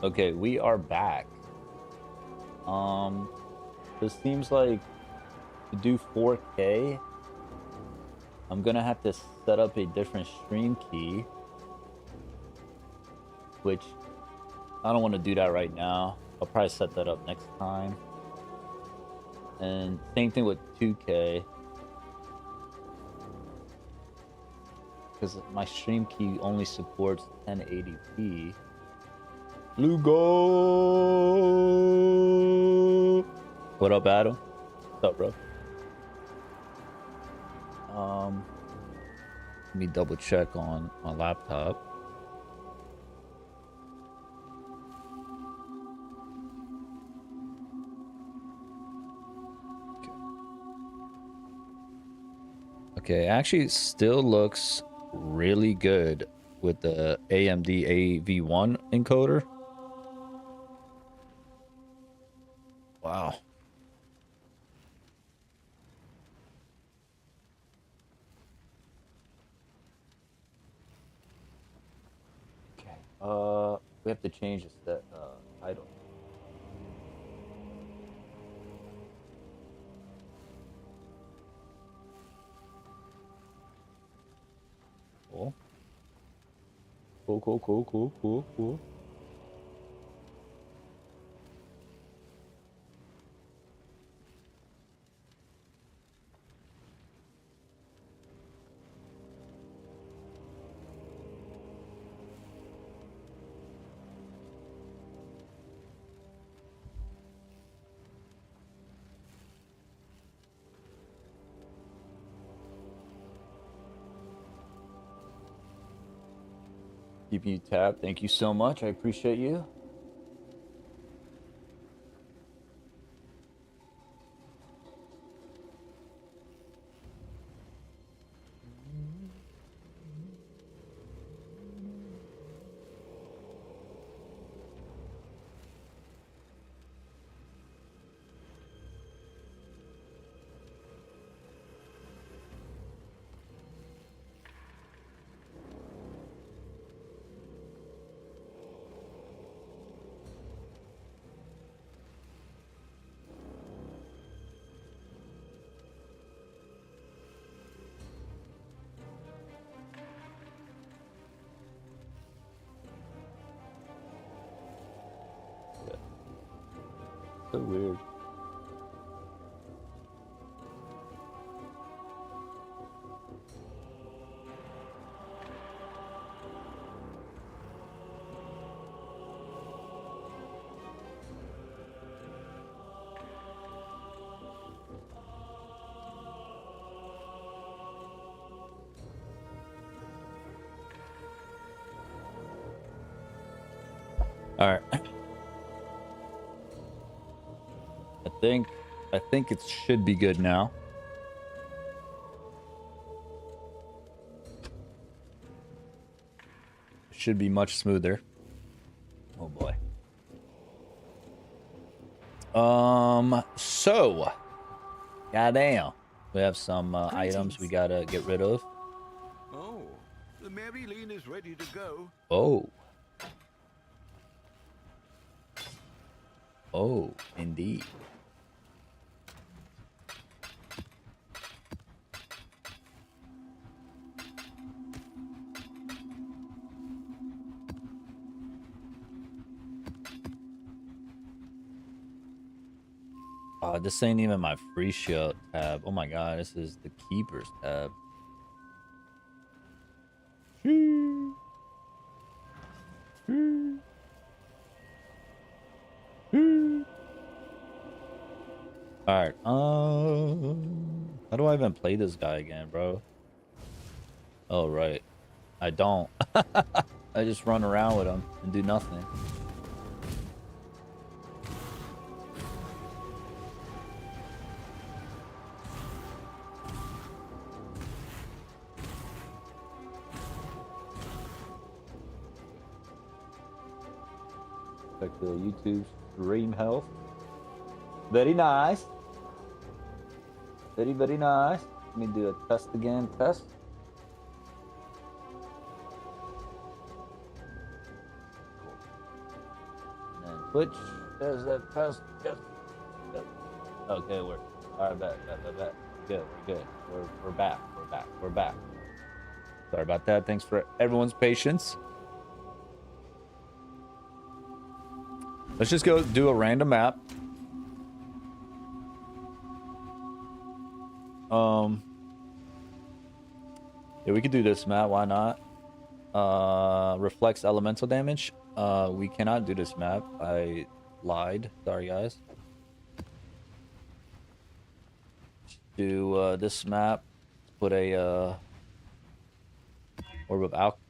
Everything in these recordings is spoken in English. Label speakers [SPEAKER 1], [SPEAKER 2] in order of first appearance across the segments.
[SPEAKER 1] Okay, we are back. Um, this seems like to do 4K, I'm gonna have to set up a different stream key, which I don't want to do that right now. I'll probably set that up next time. And same thing with 2K, because my stream key only supports 1080p. Lugo! What up, Adam? What's up, bro? Let me double check on my laptop. Okay, actually still looks really good with the AMD AV1 encoder. Wow. Okay. We have to change the title. Cool. Cool. Keeping you tapped. Thank you so much. I appreciate you. Yeah. So weird. All right. I think it should be good now. It should be much smoother. Oh boy. So goddamn. We have some items we gotta get rid of.
[SPEAKER 2] Oh, the Marilyn is ready to go.
[SPEAKER 1] Oh. Oh, indeed. This ain't even my free show tab. Oh my god, this is the keepers tab. Alright, how do I even play this guy again, bro? Oh, right. I don't. I just run around with him and do nothing. Check the YouTube stream health. Very nice. Very, very nice. Let me do a test again. Test. Cool. And then Twitch. There's that test. Yes. Yes. Okay, we're all right. Bet. Good. We're good. We're back. We're back. Sorry about that. Thanks for everyone's patience. Let's just go do a random map. Yeah, we could do this map. Why not? Reflects elemental damage. We cannot do this map. I lied. Sorry, guys. Do this map. Put a orb of alchemy.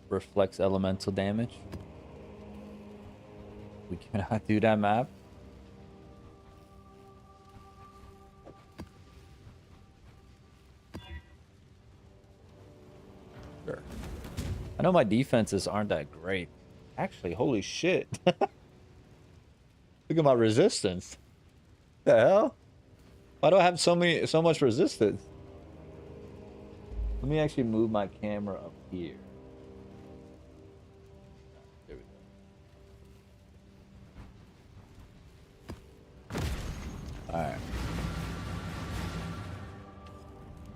[SPEAKER 1] Reflects elemental damage. We cannot do that map. Sure. I know my defenses aren't that great. Actually, holy shit. Look at my resistance. The hell? Why do I have so much resistance? Let me actually move my camera up here. There we go. Alright.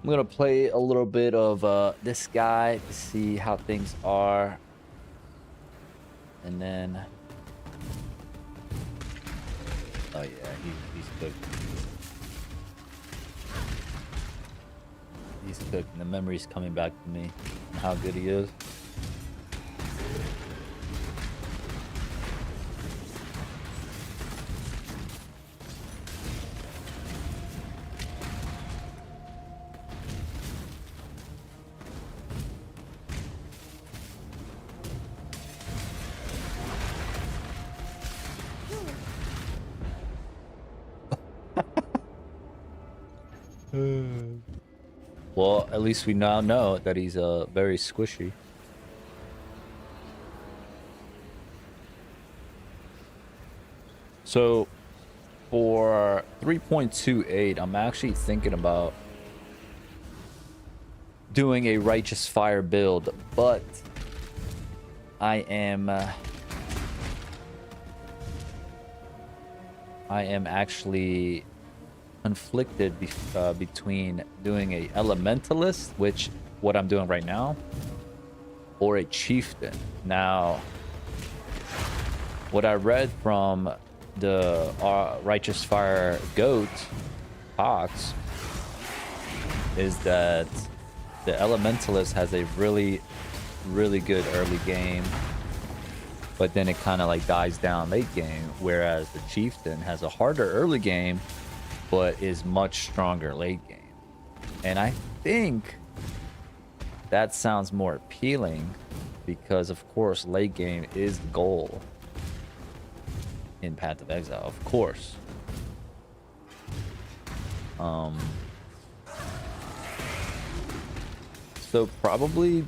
[SPEAKER 1] I'm gonna play a little bit of this guy to see how things are. And then... Oh yeah, he's cooked. He's cooked, and the memory's coming back to me. How good he is. Well, at least we now know that he's very squishy. So for 3.28, I'm actually thinking about doing a Righteous Fire build, but I am actually conflicted between doing a Elementalist, which what I'm doing right now, or a Chieftain. Now, what I read from the Righteous Fire Goat talks is that the Elementalist has a really good early game, but then it kind of like dies down late game, whereas the Chieftain has a harder early game but is much stronger late game. And I think that sounds more appealing because, of course, late game is the goal in Path of Exile, of course. So probably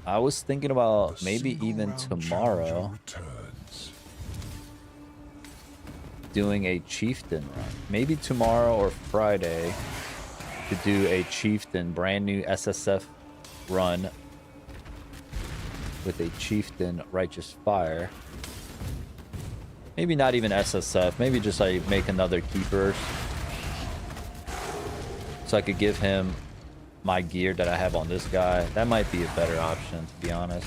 [SPEAKER 1] I was thinking about maybe even tomorrow doing a Chieftain run. Maybe tomorrow or Friday to do a Chieftain brand new SSF run with a Chieftain Righteous Fire. Maybe not even SSF, maybe just like make another Keepers so I could give him my gear that I have on this guy. That might be a better option, to be honest.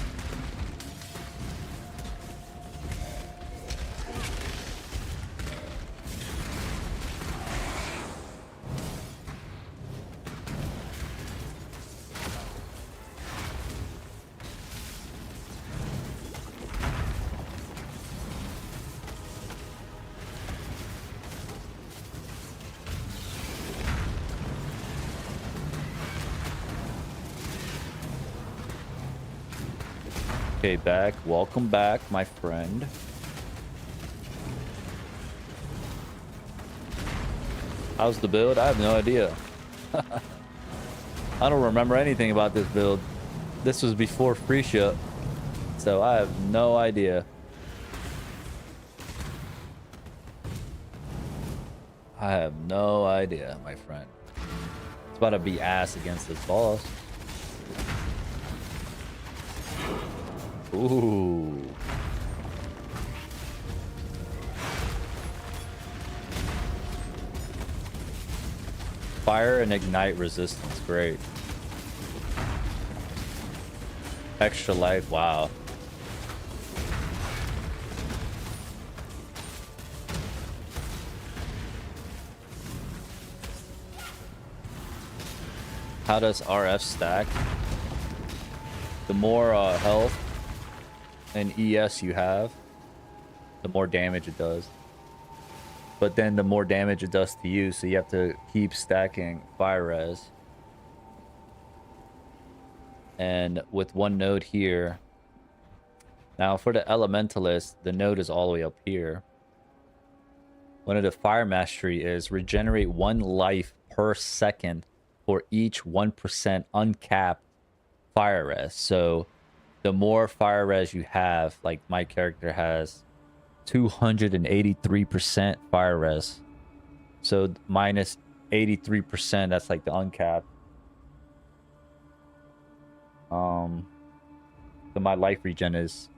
[SPEAKER 1] Okay, back. Welcome back, my friend. How's the build? I have no idea. I don't remember anything about this build. This was before free ship, so I have no idea. I have no idea, my friend. It's about to be ass against this boss. Ooh. Fire and ignite resistance, great. Extra life, wow. How does RF stack? The more health and ES you have, the more damage it does. But then the more damage it does to you, so you have to keep stacking fire res. And with one node here. Now for the Elementalist, the node is all the way up here. One of the fire mastery is regenerate 1 life per second for each 1% uncapped fire res. So the more fire res you have, like my character has 283% fire res. So minus 83%, that's like the uncapped. So my life regen is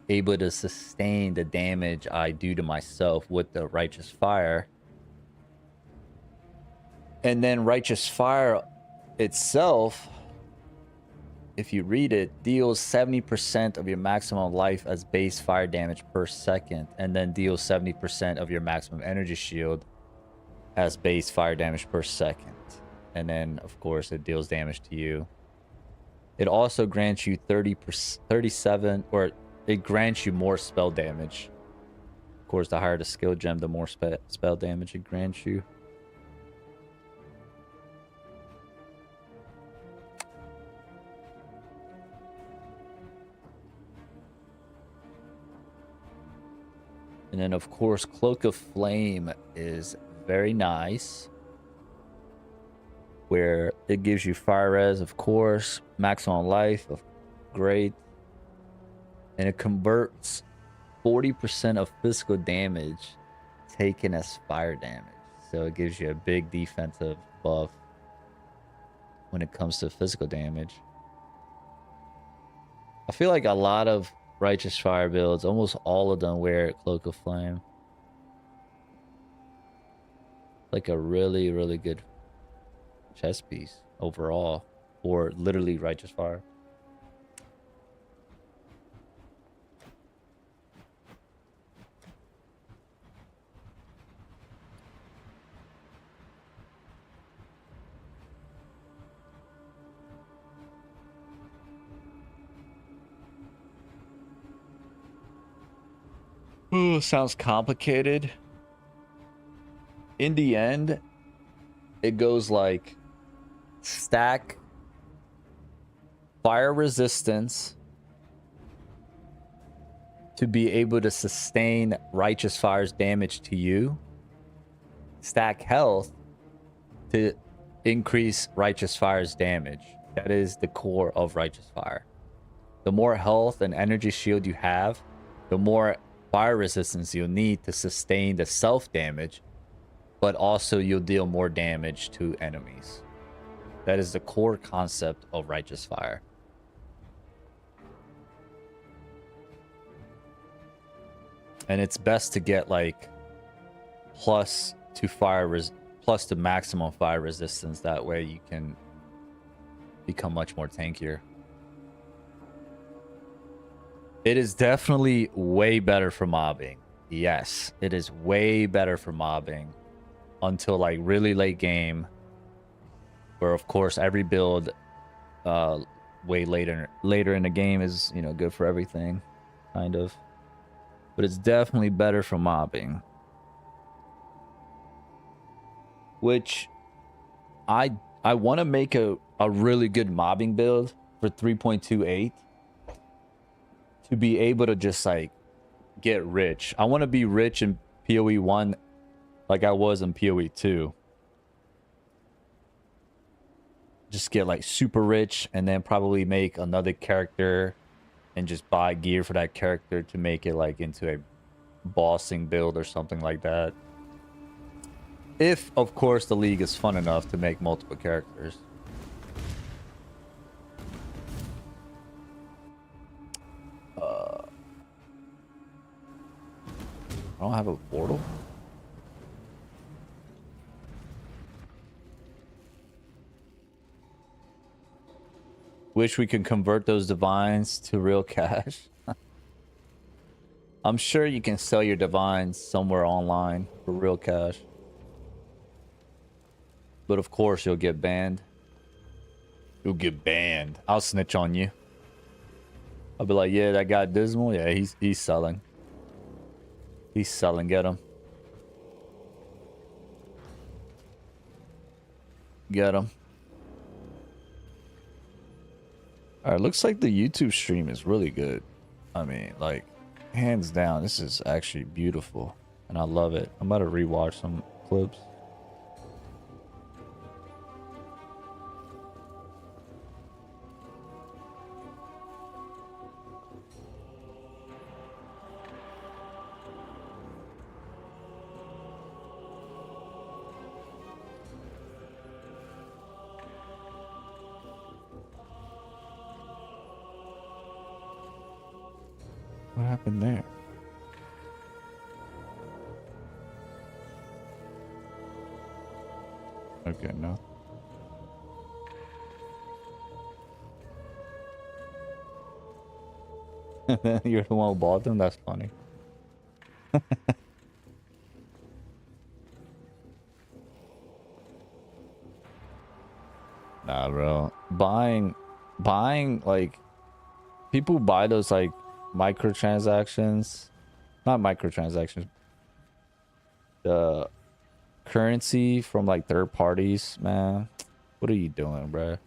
[SPEAKER 1] able to sustain the damage I do to myself with the righteous fire. And then righteous fire itself, if you read it, deals 70% of your maximum life as base fire damage per second, and then deals 70% of your maximum energy shield as base fire damage per second. And then, of course, it deals damage to you. It also grants you 37, or it grants you more spell damage. Of course, the higher the skill gem, the more spell damage it grants you. And then, of course, Cloak of Flame is very nice, where it gives you fire res, of course, maximum life, great, and it converts 40% of physical damage taken as fire damage. So it gives you a big defensive buff when it comes to physical damage. I feel like a lot of Righteous Fire builds, almost all of them wear Cloak of Flame. Like a really, really good chess piece overall, or literally Righteous Fire. Ooh, sounds complicated. In the end, it goes like stack fire resistance to be able to sustain Righteous Fire's damage to you. Stack health to increase Righteous Fire's damage. That is the core of Righteous Fire. The more health and energy shield you have, the more fire resistance you'll need to sustain the self damage, but also you'll deal more damage to enemies. That is the core concept of Righteous Fire. And it's best to get like plus to maximum fire resistance. That way you can become much more tankier. It is definitely way better for mobbing. Yes, it is way better for mobbing until like really late game, where of course every build way later in the game is, you know, good for everything, kind of. But it's definitely better for mobbing, which I want to make a really good mobbing build for 3.28 to be able to just like get rich. I want to be rich in PoE 1 like I was in PoE 2. Just get like super rich and then probably make another character and just buy gear for that character to make it like into a bossing build or something like that. If, of course, the league is fun enough to make multiple characters. I don't have a portal. Wish we could convert those divines to real cash. I'm sure you can sell your divines somewhere online for real cash. But of course you'll get banned. You'll get banned. I'll snitch on you. I'll be like, yeah, that guy Dismal, yeah, he's selling. He's selling, get him. Get him. Alright, looks like the YouTube stream is really good. I mean, like, hands down, this is actually beautiful. And I love it. I'm about to rewatch some clips. What happened there? Okay, no. You're the one who bought them? That's funny. Nah, bro. Buying, like, people buy those, like, microtransactions. Not microtransactions. The currency from, like, third parties, man. What are you doing, bro?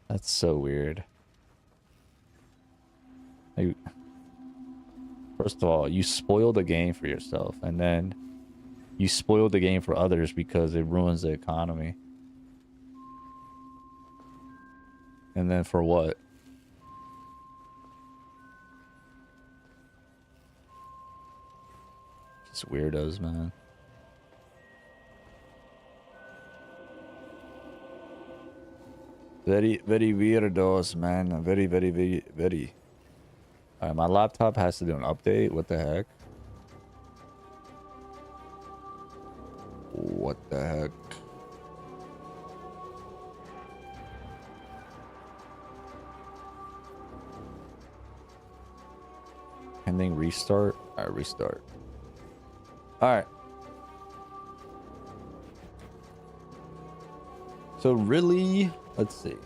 [SPEAKER 1] That's so weird. Like, first of all, you spoil the game for yourself, and then you spoil the game for others because it ruins the economy. And then for what? Just weirdos, man. Very, very weirdos, man. Very, very, very, very. Alright, my laptop has to do an update. What the heck? What the heck? Pending restart? Alright, restart. Alright. So really, let's see.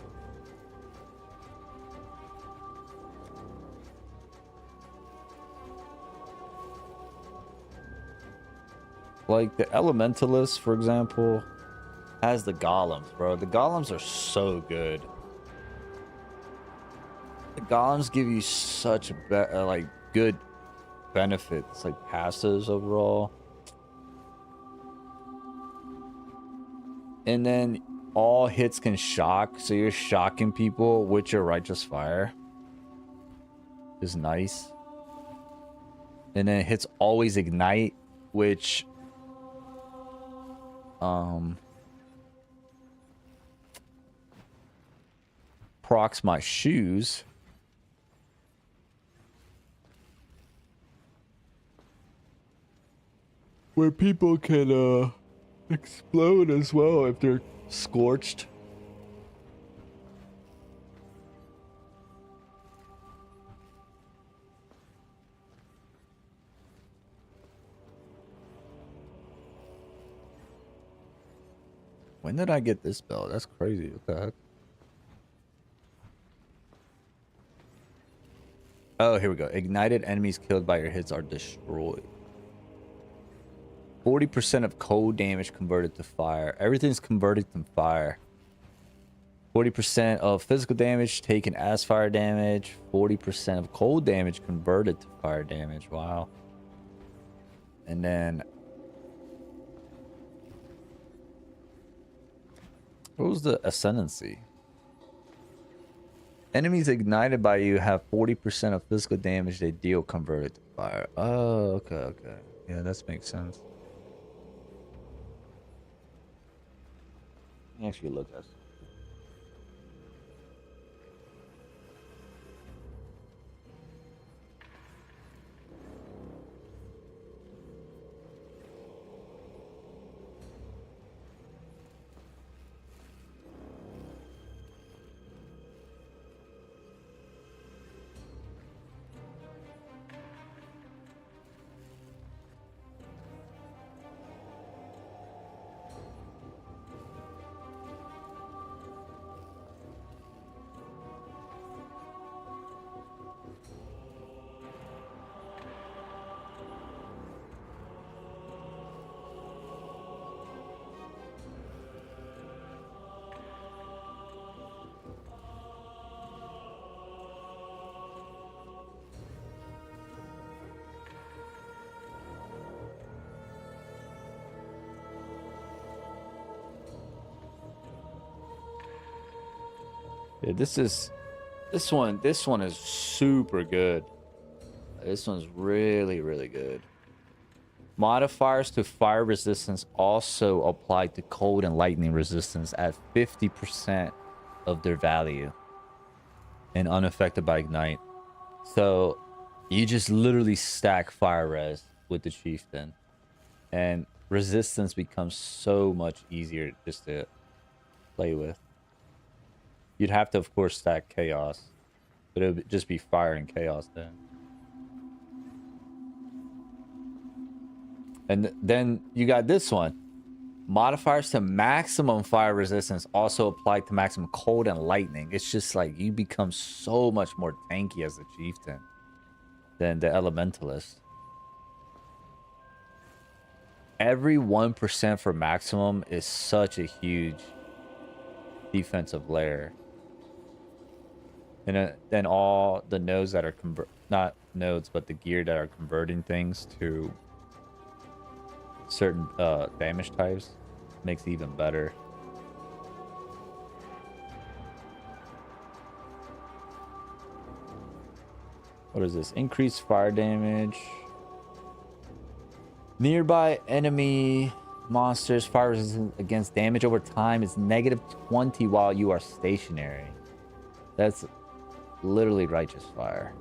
[SPEAKER 1] Like the Elementalist, for example, has the golems, bro. The golems are so good. The golems give you such like good benefits, like passives overall. And then all hits can shock, so you're shocking people with your righteous fire. Is nice. And then hits always ignite, which procs my shoes. Where people can explode as well if they're scorched. When did I get this belt? That's crazy. What the heck? Oh, here we go. Ignited enemies killed by your hits are destroyed. 40% of cold damage converted to fire. Everything's converted to fire. 40% of physical damage taken as fire damage. 40% of cold damage converted to fire damage. Wow. And then what was the ascendancy? Enemies ignited by you have 40% of physical damage they deal converted to fire. Oh, okay, okay. Yeah, that makes sense. Let me actually look at something. Yeah, this one is super good. This one's really, really good. Modifiers to fire resistance also apply to cold and lightning resistance at 50% of their value and unaffected by ignite. So you just literally stack fire res with the chieftain, and resistance becomes so much easier just to play with. You'd have to, of course, stack chaos, but it would just be fire and chaos then. And then you got this one. Modifiers to maximum fire resistance also apply to maximum cold and lightning. It's just like you become so much more tanky as a chieftain than the elementalist. Every 1% for maximum is such a huge defensive layer. And then all the nodes that are not nodes, but the gear that are converting things to certain damage types makes it even better. What is this? Increased fire damage. Nearby enemy monsters fire resistance against damage over time is -20 while you are stationary. That's literally righteous fire.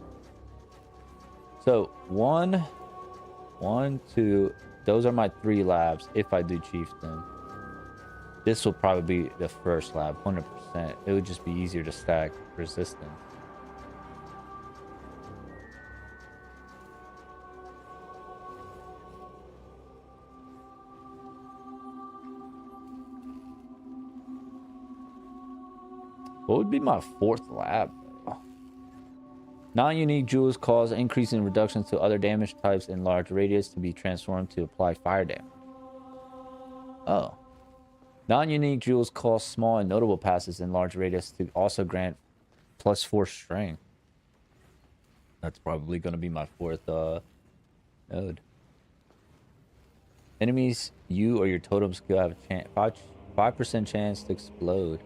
[SPEAKER 1] So one, two, those are my 3 labs if I do chieftain. This will probably be the first lab, 100%. It would just be easier to stack resistance. What would be my 4th lab? Non-unique jewels cause increase in reductions to other damage types in large radius to be transformed to apply fire damage. Oh. Non-unique jewels cause small and notable passes in large radius to also grant +4 strength. That's probably going to be my 4th node. Enemies you or your totem skill have a 5% chance to explode.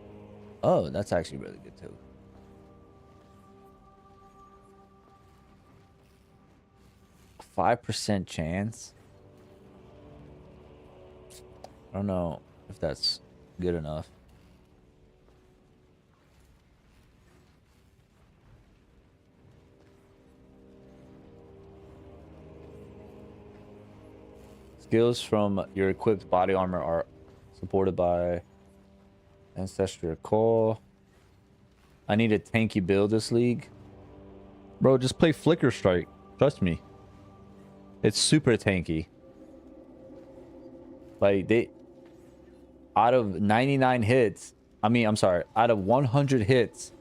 [SPEAKER 1] Oh, that's actually really good too. 5% chance? I don't know if that's good enough. Skills from your equipped body armor are supported by Ancestral Call. I need a tanky build this league. Bro, just play Flicker Strike. Trust me. It's super tanky. Like, out of 99 hits, out of 100 hits,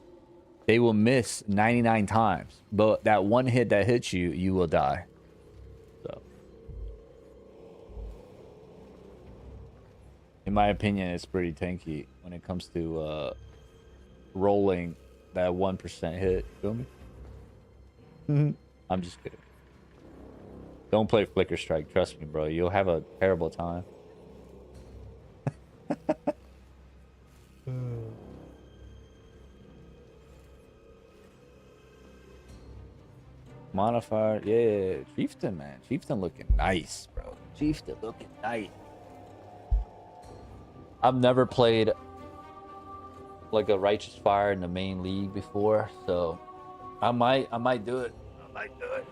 [SPEAKER 1] they will miss 99 times. But that one hit that hits you, you will die. So, in my opinion, it's pretty tanky when it comes to rolling that 1% hit. Feel me? I'm just kidding. Don't play Flicker Strike. Trust me, bro. You'll have a terrible time. Modifier. Yeah. Chieftain, man. Chieftain looking nice, bro. Chieftain looking nice. I've never played like a righteous fire in the main league before, so I might do it. I might do it.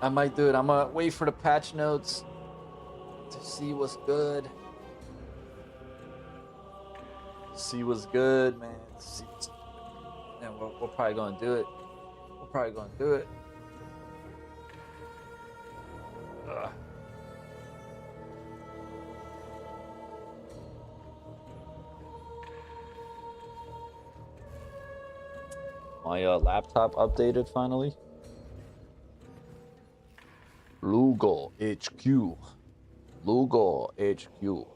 [SPEAKER 1] I might do it. I'm gonna wait for the patch notes to see what's good. See what's good, man. See what's good. And we're probably gonna do it. We're probably gonna do it. Ugh. My laptop updated finally. LugoHQ. LugoHQ.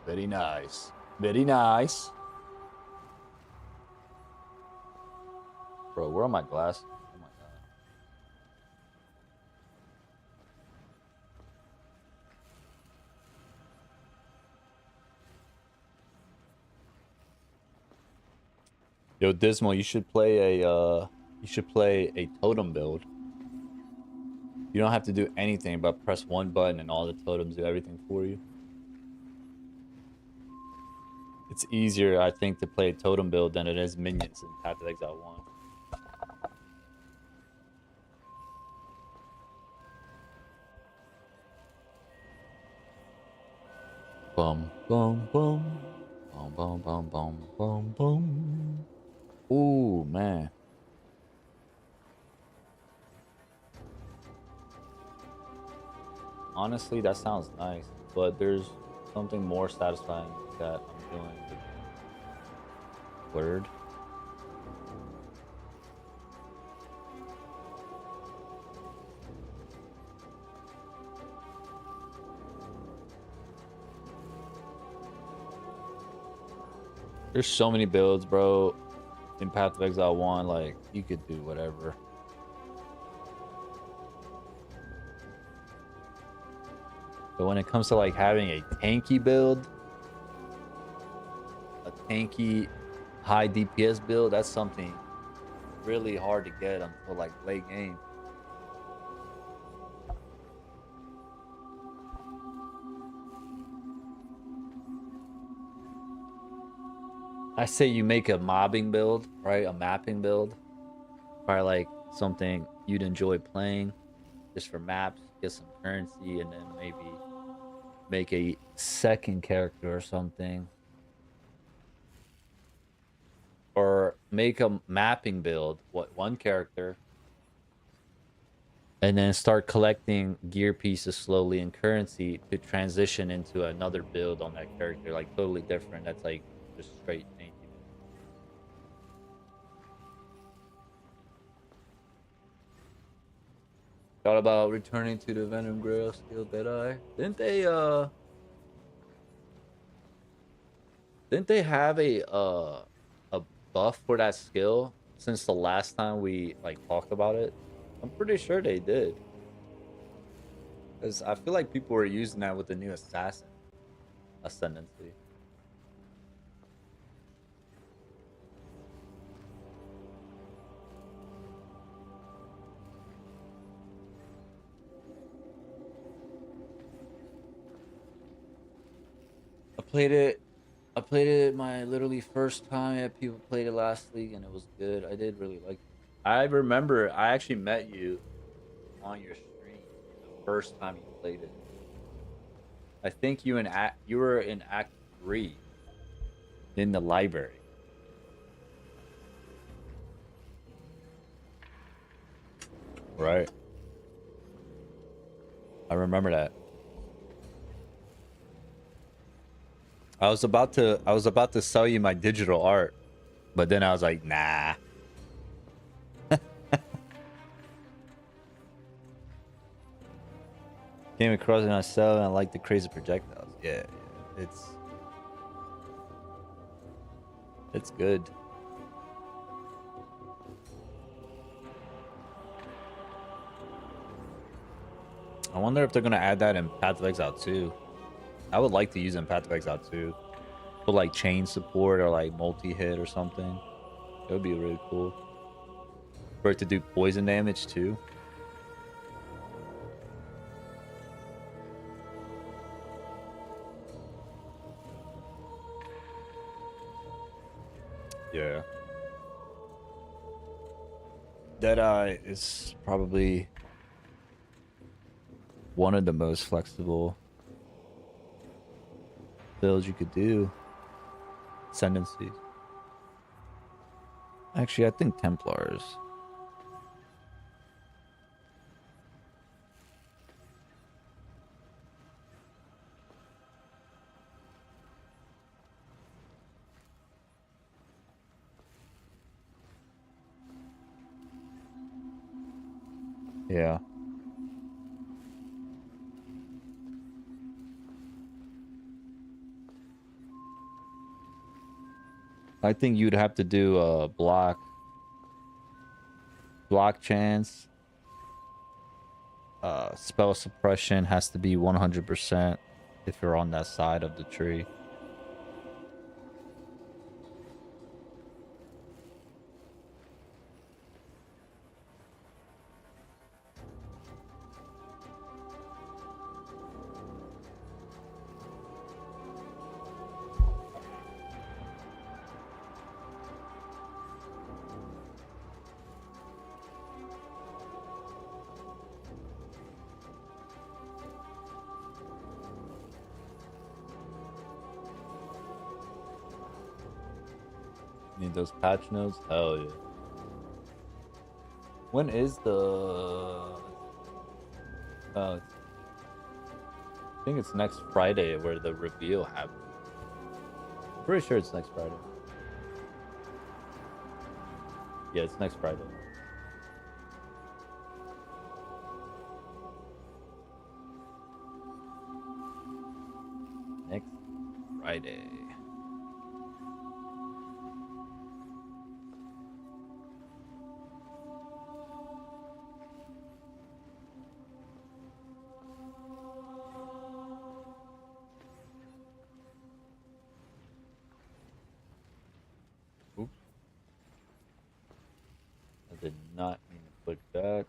[SPEAKER 1] Very nice. Very nice. Bro, where are my glasses? Oh my god. Yo, Dismal, you should play a totem build. You don't have to do anything but press one button and all the totems do everything for you. It's easier, I think, to play a totem build than it is minions in Path of Exile 1. Bum bum bum. Bum bum bum bum bum bum. Ooh, man. Honestly, that sounds nice, but there's something more satisfying that I'm doing with Word. There's so many builds, bro, in Path of Exile 1, like, you could do whatever. But when it comes to, like, having a tanky build, a tanky high DPS build, that's something really hard to get until, like, late game. I say you make a mobbing build, right? A mapping build. Probably like something you'd enjoy playing just for maps, get some currency, and then maybe make a second character or something. Or make a mapping build, one character, and then start collecting gear pieces slowly and currency to transition into another build on that character, like totally different. That's like just straight tanky. Thought about returning to the Venom Grail skill, did I? Didn't they have a buff for that skill since the last time we like talked about it? I'm pretty sure they did. Cuz I feel like people were using that with the new assassin ascendancy. I played it I played it my literally first time. Yeah, people played it last league and it was good. I did really like it. I remember I actually met you on your stream the first time you played it. I think you were in Act 3 in the library. Right. I remember that. I was about to sell you my digital art, but then I was like, nah. Came across it on sale and I like the crazy projectiles. Yeah, yeah. It's good. I wonder if they're gonna add that in Path of Exile 2. I would like to use it in Path of Exile 2. For like chain support or like multi-hit or something. It would be really cool. For it to do poison damage too. Yeah. Deadeye is probably one of the most flexible builds you could do. Ascendancies. Actually, I think Templars. Yeah. I think you'd have to do a block chance. Spell suppression has to be 100% if you're on that side of the tree. Need those patch notes? Hell yeah. When is the I think it's next Friday where the reveal happens. Pretty sure it's next Friday. Yeah, it's next Friday. Next Friday. Oops. I did not mean to click that.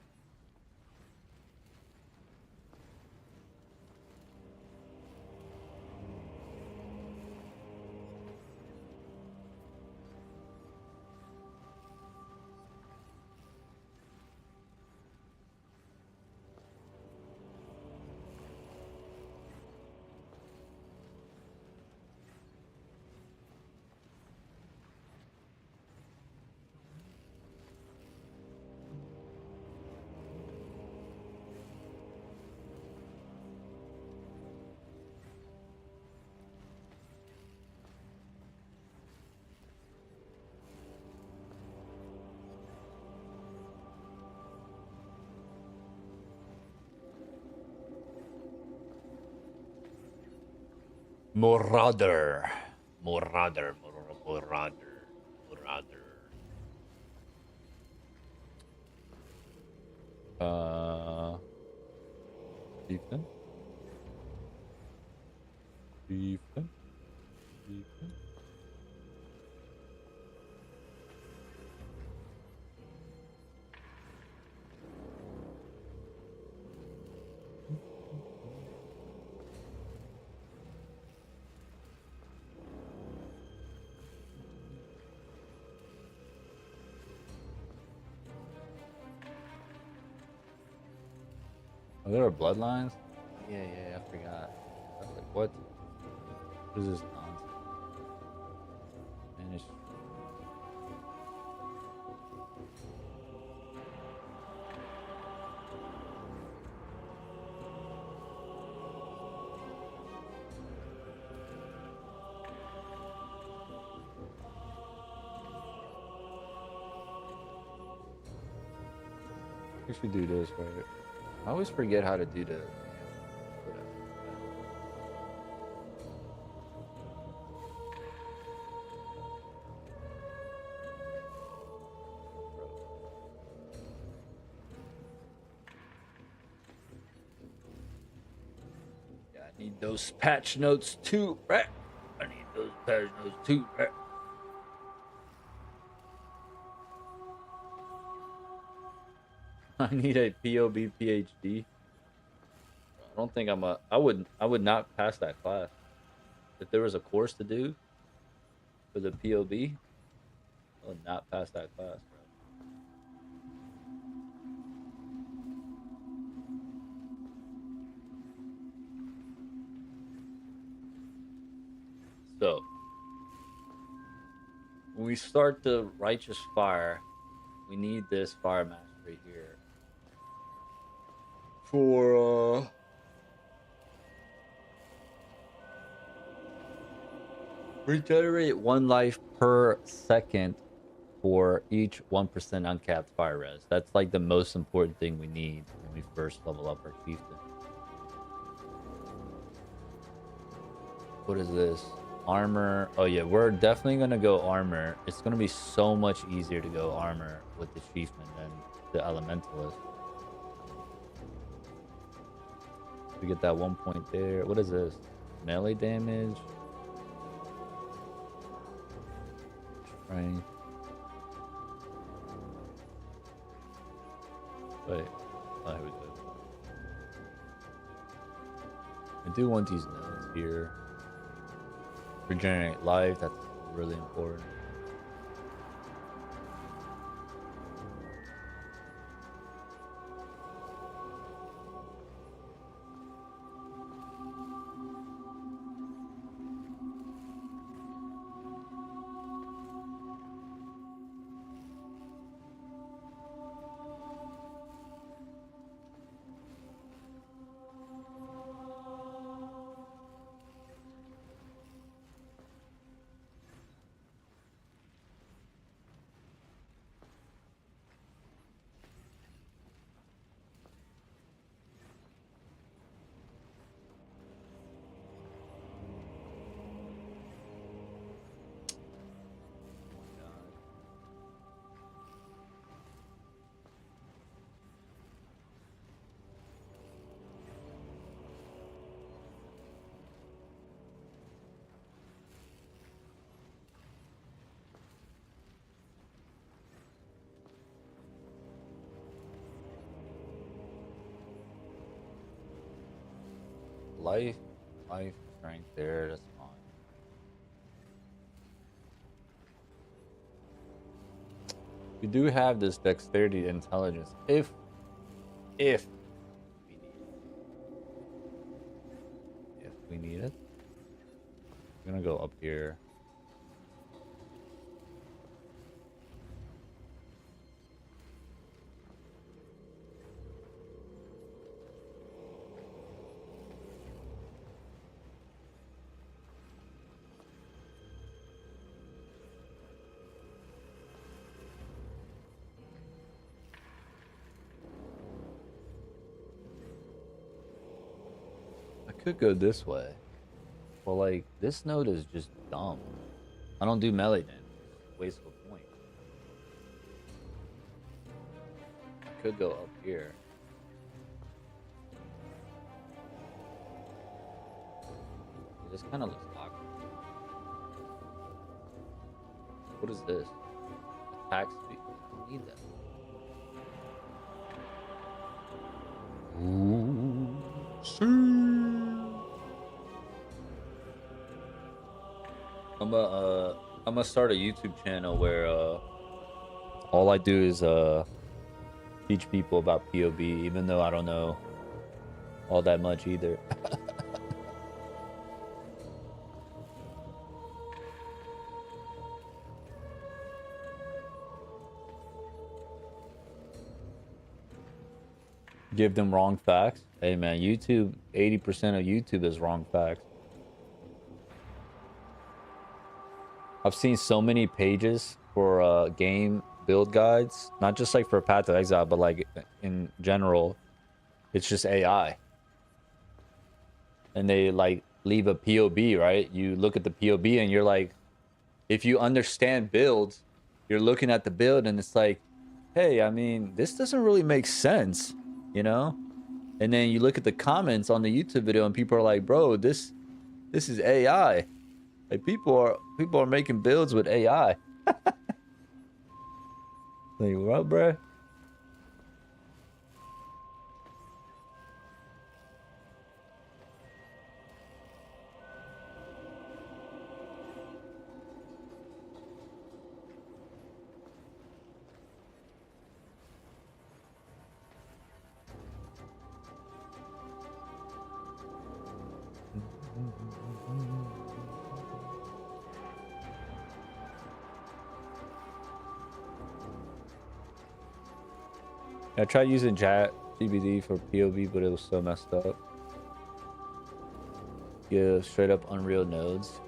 [SPEAKER 1] Marauder. Marauder. Marauder. Marauder. Chieftain. Chieftain. Chieftain. Are there bloodlines? Oh, yeah, I forgot. I was like, what? What is this nonsense? Managed. We should do this, right? I always forget how to do the whatever. Bro. Yeah, I need those patch notes too, right? I need those patch notes too, right? I need a POB PhD. I don't think I would not pass that class. If there was a course to do for the POB, Oh, not pass that class, bro. So when we start the righteous fire, we need this fire mastery here for regenerate 1 life per second for each 1% uncapped fire res. That's like the most important thing we need when we first level up our chieftain. What is this? Armor. Oh yeah, we're definitely gonna go armor. It's gonna be so much easier to go armor with the chieftain than the elementalist. We get that 1 point there. What is this? Melee damage. Strength. Wait. Oh, here we go. I do want these nodes here. Regenerate life. That's really important. Life, life, strength there. That's fine. We do have this dexterity intelligence if we need it. If we need it. I'm gonna go up here. I could go this way. Well, like, this node is just dumb. I don't do melee damage. It's a waste of a point. I could go up here. This kind of looks awkward. What is this? Attack speed. I don't need that. Ooh, I'm gonna start a YouTube channel where all I do is teach people about POB, even though I don't know all that much either. Give them wrong facts. Hey man, YouTube, 80% of YouTube is wrong facts. I've seen so many pages for game build guides, not just like for Path of Exile, but like in general, it's just AI. And they like leave a POB, right? You look at the POB and you're like, if you understand builds, you're looking at the build and it's like, hey, I mean, this doesn't really make sense, you know? And then you look at the comments on the YouTube video and people are like, bro, this is AI. Like people are making builds with AI. Like, what, bro? I tried using chat GBD for POV, but it was so messed up. Yeah, straight up Unreal nodes.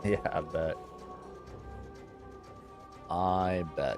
[SPEAKER 1] Yeah, I bet. I bet.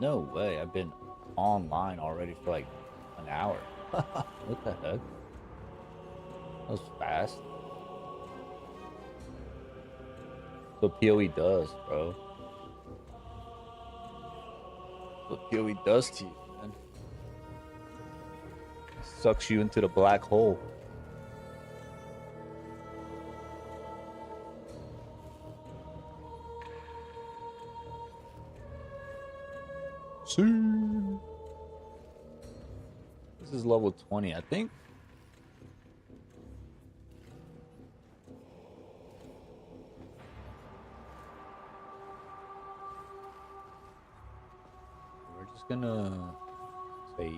[SPEAKER 1] No way. I've been online already for like an hour. What the heck? That was fast. That's what PoE does, bro. That's what PoE does to you, man. Sucks you into the black hole. See. This is level 20, I think. We're just gonna say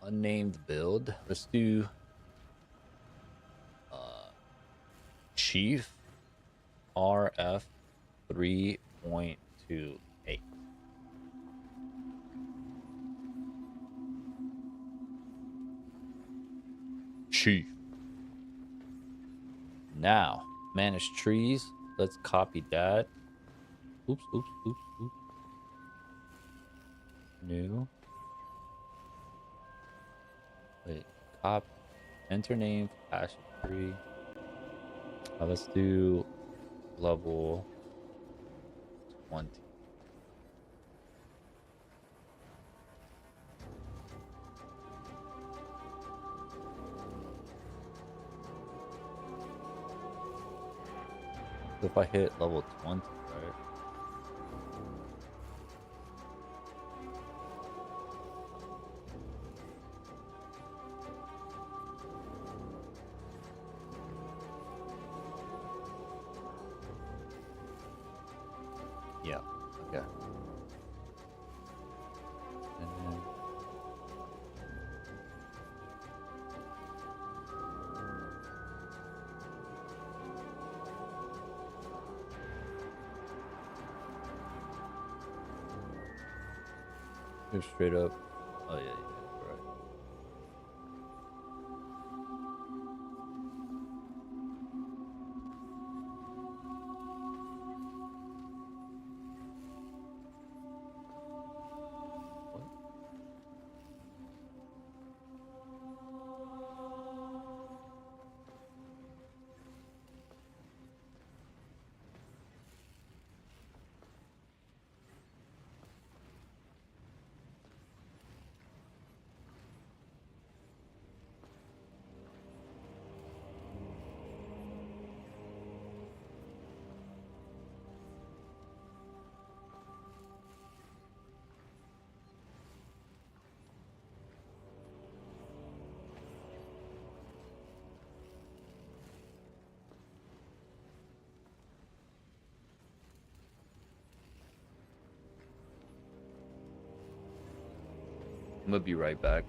[SPEAKER 1] unnamed build. Let's do Chief RF 3.28. Chief. Now, manage trees. Let's copy that. Oops, oops, oops, oops. New. Wait, copy. Enter name for passion tree. Let's do level 20. So if I hit level 20, right? Yeah. Okay. And then You're straight up. Oh yeah, yeah, you're right. What? I'm gonna be right back.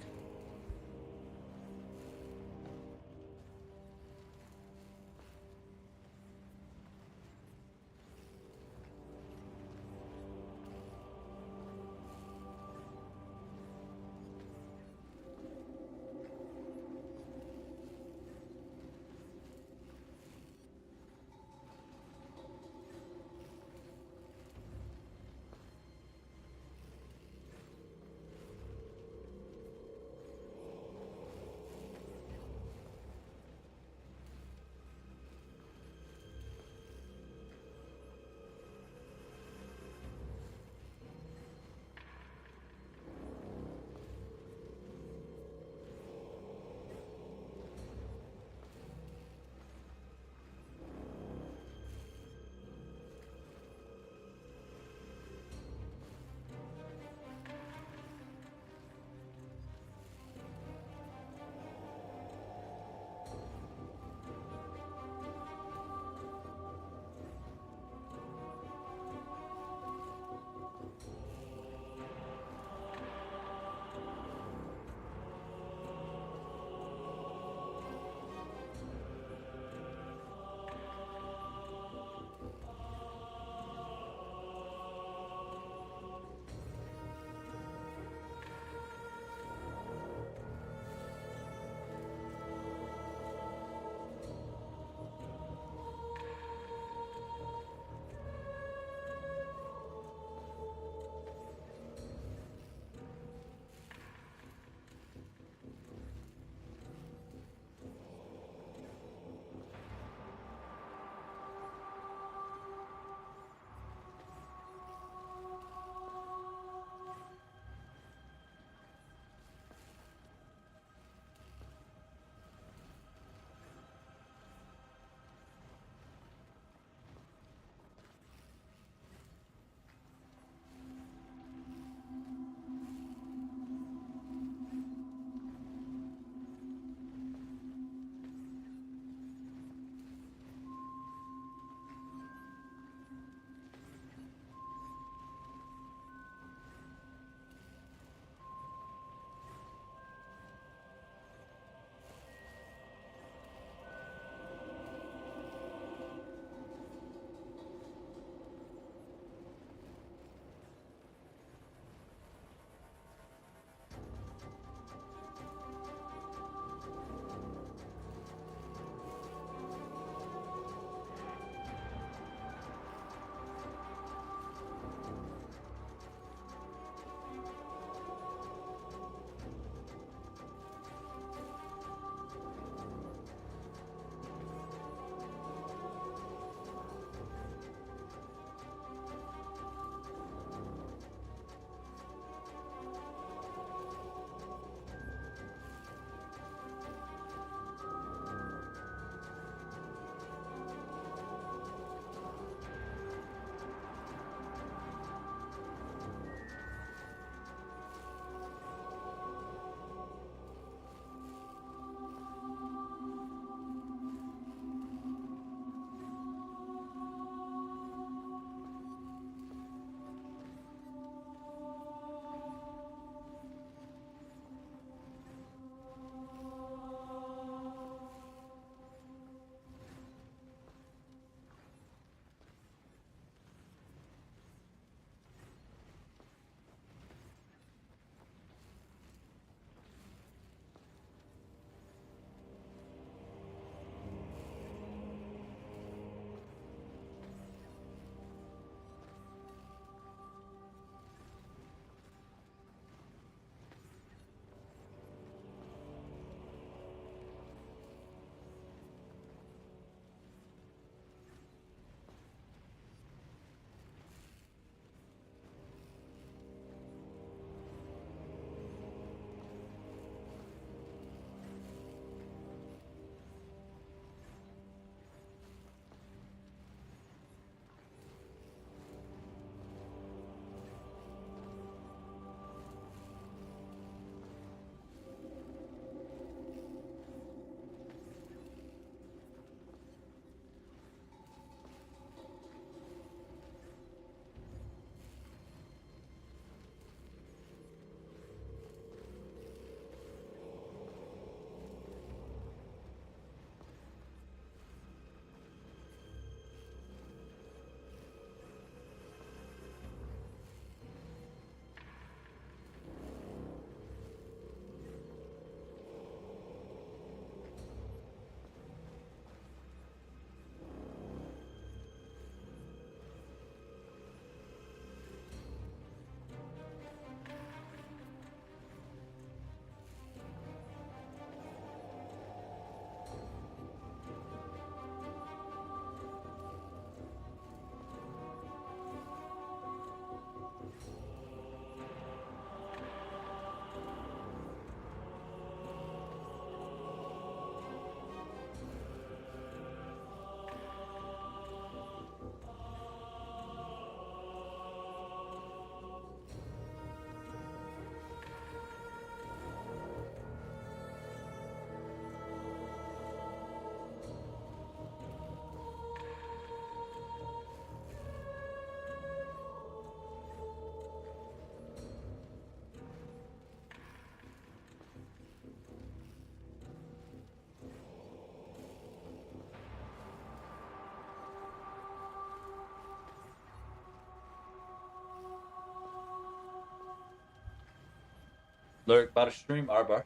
[SPEAKER 1] Lurk, about to stream, Arbar.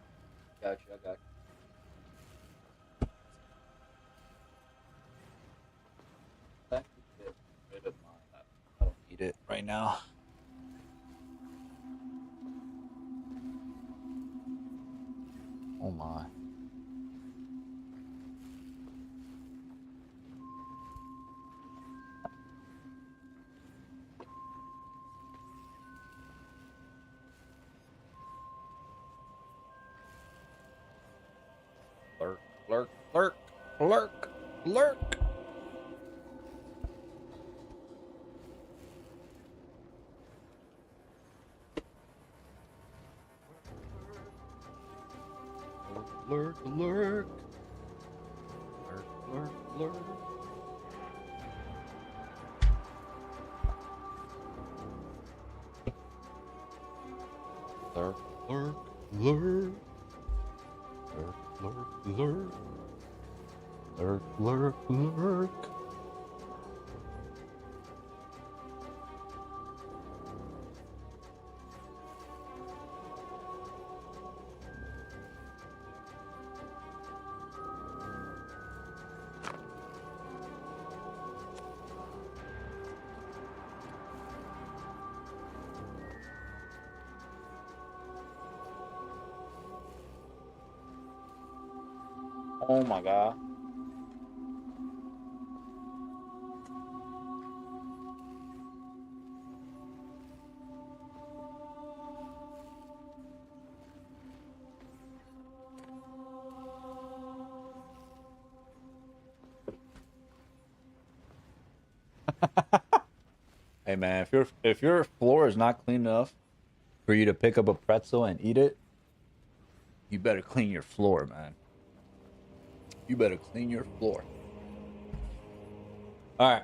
[SPEAKER 1] Got you, I got you. Let me get rid of my laptop. I don't need it right now. Oh my. Lurk, lurk, lurk, lurk, lurk. Lurk, lurk, lurk, lurk, lurk. Lurk, lurk, lurk, lurk, lurk, lurk, lurk, lurk, lurk. Oh my god. Hey man, if your floor is not clean enough for you to pick up a pretzel and eat it, you better clean your floor, man. You better clean your floor. All right.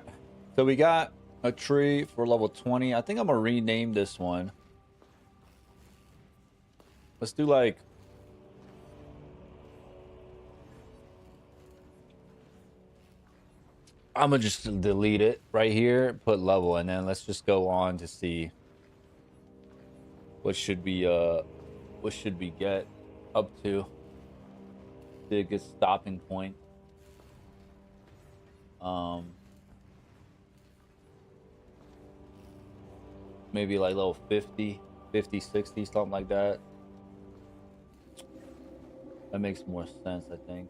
[SPEAKER 1] So we got a tree for level 20. I think I'm gonna rename this one. Let's do like I'm gonna just delete it right here, put level, and then let's just go on to see what should we get up to a good stopping point. Um Maybe like level 50, 50, 60, something like that. That makes more sense, I think.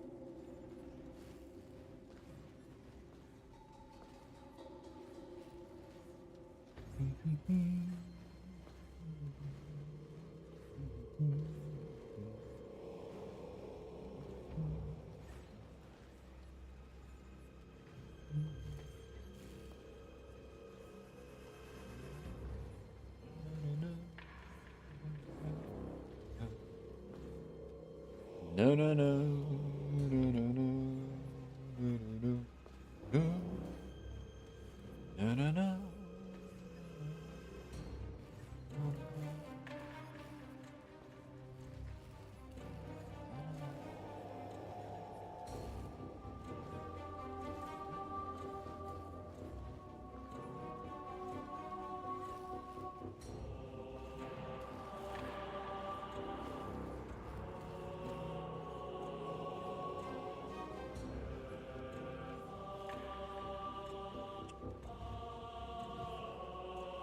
[SPEAKER 1] No, no, no, no, no, no, no, no, no, no, no.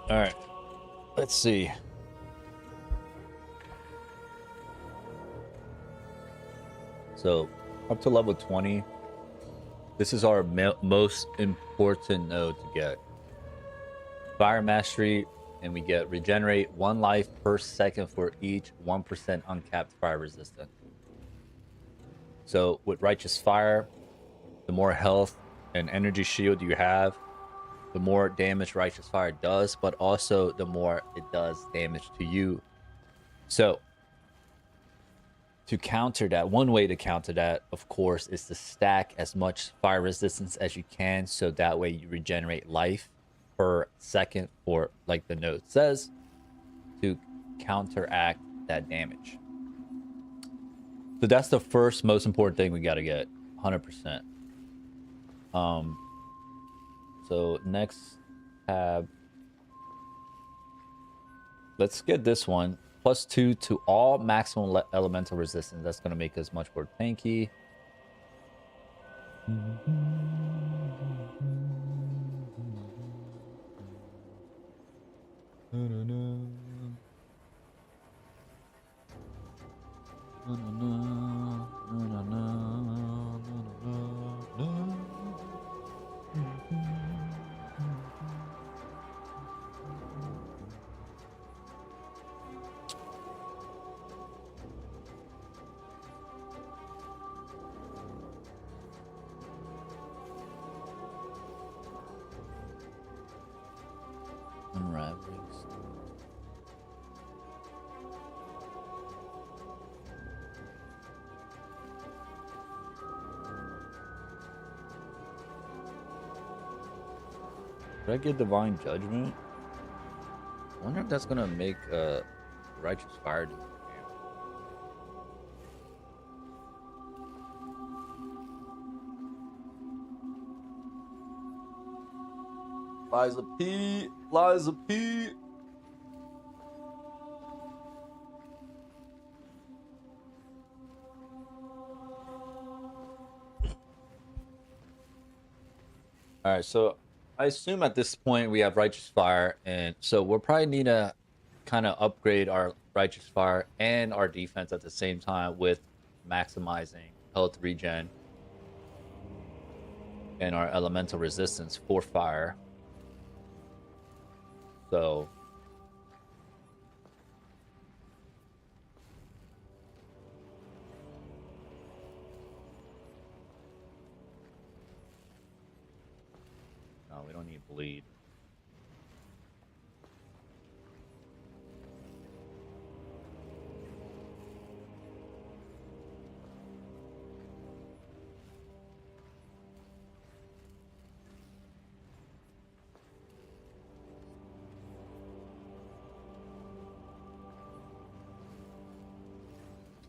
[SPEAKER 1] All right, let's see. So up to level 20, this is our most important node to get. Fire Mastery, and we get regenerate 1 life per second for each 1% uncapped fire resistant. So with Righteous Fire, the more health and energy shield you have, the more damage Righteous Fire does, but also the more it does damage to you. So to counter that, one way to counter that, of course, is to stack as much fire resistance as you can, so that way you regenerate life per second, or like the note says, to counteract that damage. So that's the first most important thing we got to get 100%. So next tab, let's get this one. +2 to all maximum elemental resistance. That's gonna make us much more tanky. Unraveling. Did I get divine judgment? I wonder if that's gonna make righteous fire do. Liza P. Liza P. All right, so I assume at this point we have righteous fire, and so we'll probably need to kind of upgrade our righteous fire and our defense at the same time with maximizing health regen and our elemental resistance for fire. So no, we don't need bleed.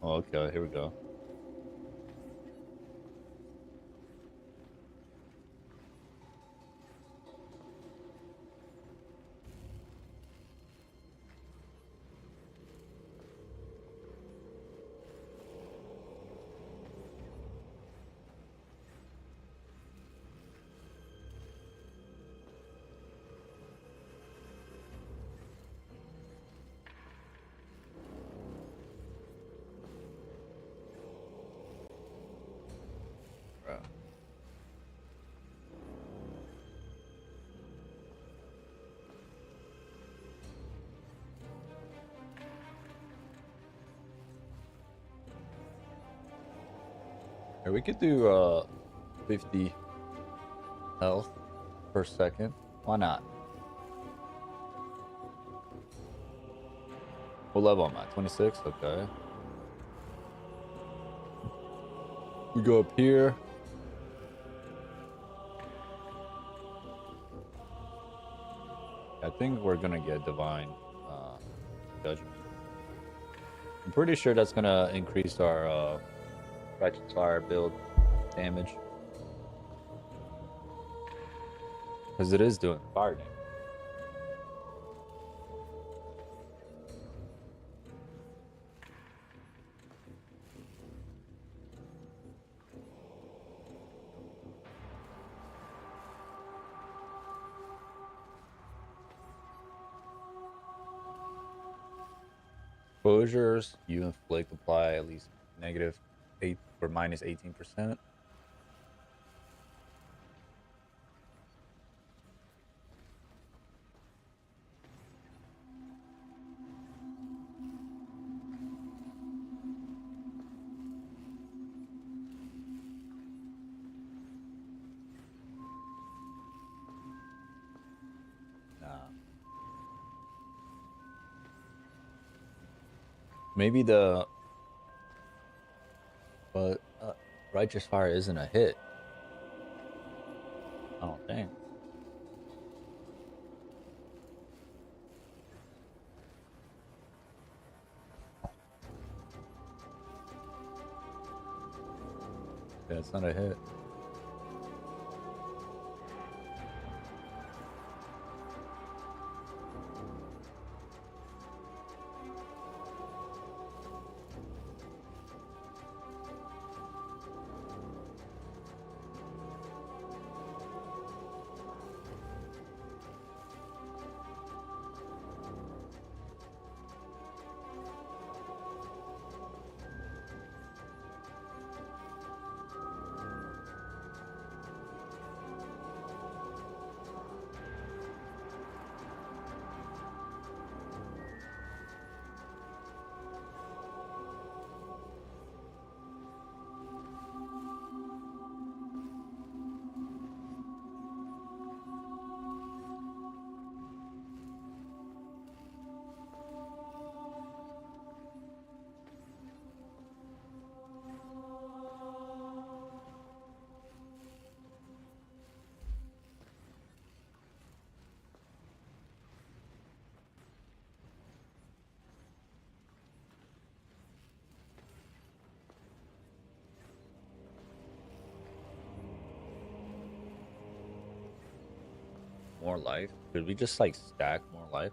[SPEAKER 1] Oh, okay, here we go. Bro. Here we could do 50 health per second. Why not? What level am I? 26? Okay. We go up here. I think we're gonna get divine judgment. I'm pretty sure that's gonna increase our righteous fire build damage. Because it is doing fire damage. Exposures, you inflict apply at least -8 or -18%. Nah. Maybe the but righteous fire isn't a hit. I don't think. Yeah, it's not a hit. more life? Should we just like stack more life?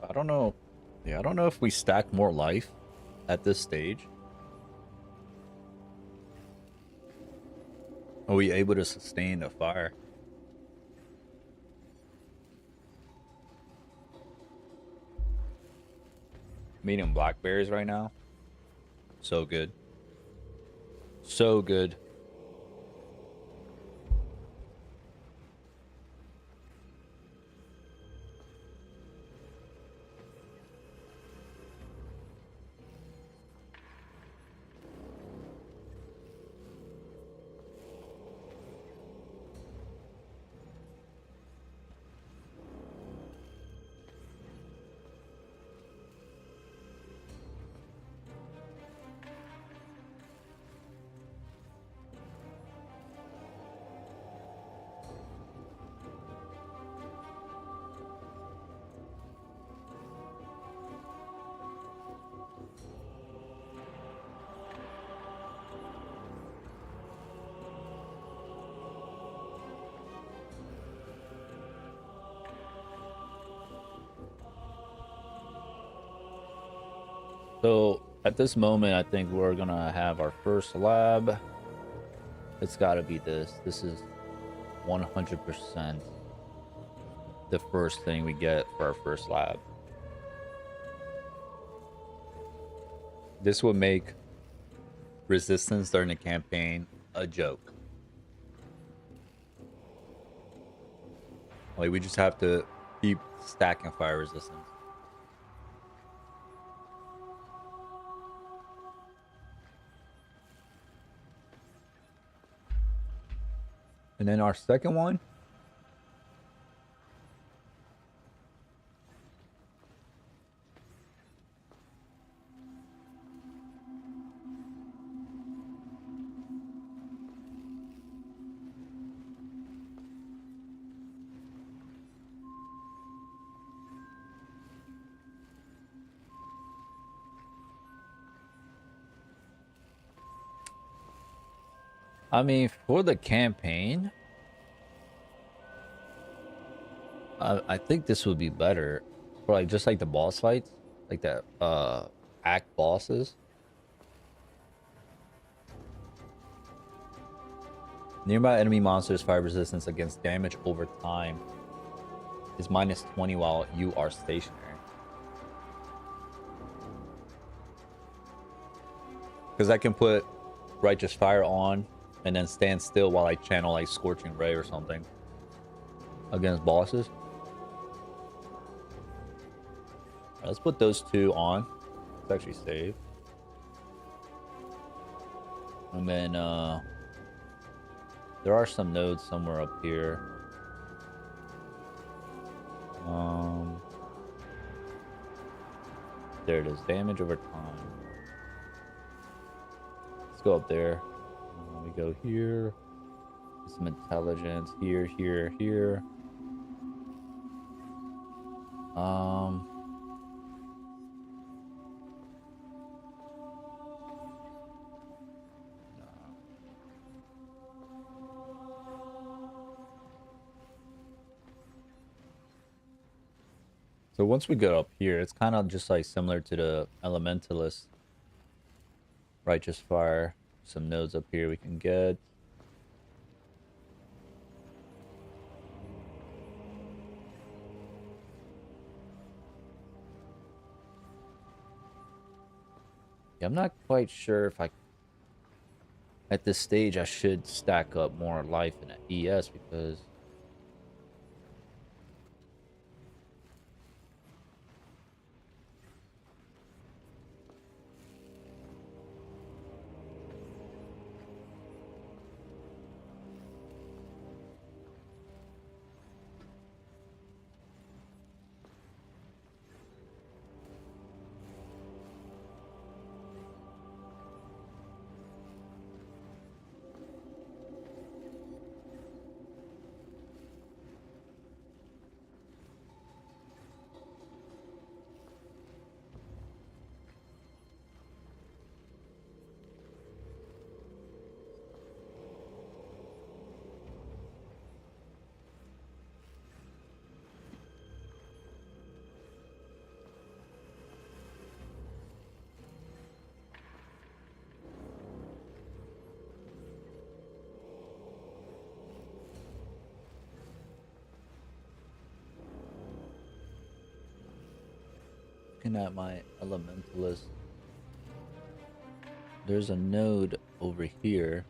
[SPEAKER 1] I don't know. Yeah, I don't know if we stack more life at this stage. Are we able to sustain the fire? I'm eating blackberries right now. So good. So good. So at this moment, I think we're gonna have our first lab. It's gotta be this. This is 100% the first thing we get for our first lab. This would make resistance during the campaign a joke. Like we just have to keep stacking fire resistance. And then our second one, I mean, for the campaign, I think this would be better for like just like the boss fights, like the act bosses. Nearby enemy monsters' fire resistance against damage over time is -20 while you are stationary. Because I can put Righteous Fire on and then stand still while I channel like Scorching Ray or something against bosses. Let's put those two on. Let's actually save. And then there are some nodes somewhere up here. There it is. Damage over time. Let's go up there. We go here. Some intelligence here, here, here. So once we get up here, it's kind of just like similar to the Elementalist. Righteous Fire. Some nodes up here we can get. Yeah, I'm not quite sure if I... At this stage, I should stack up more life in an ES because... Looking at my Elementalist, there's a node over here.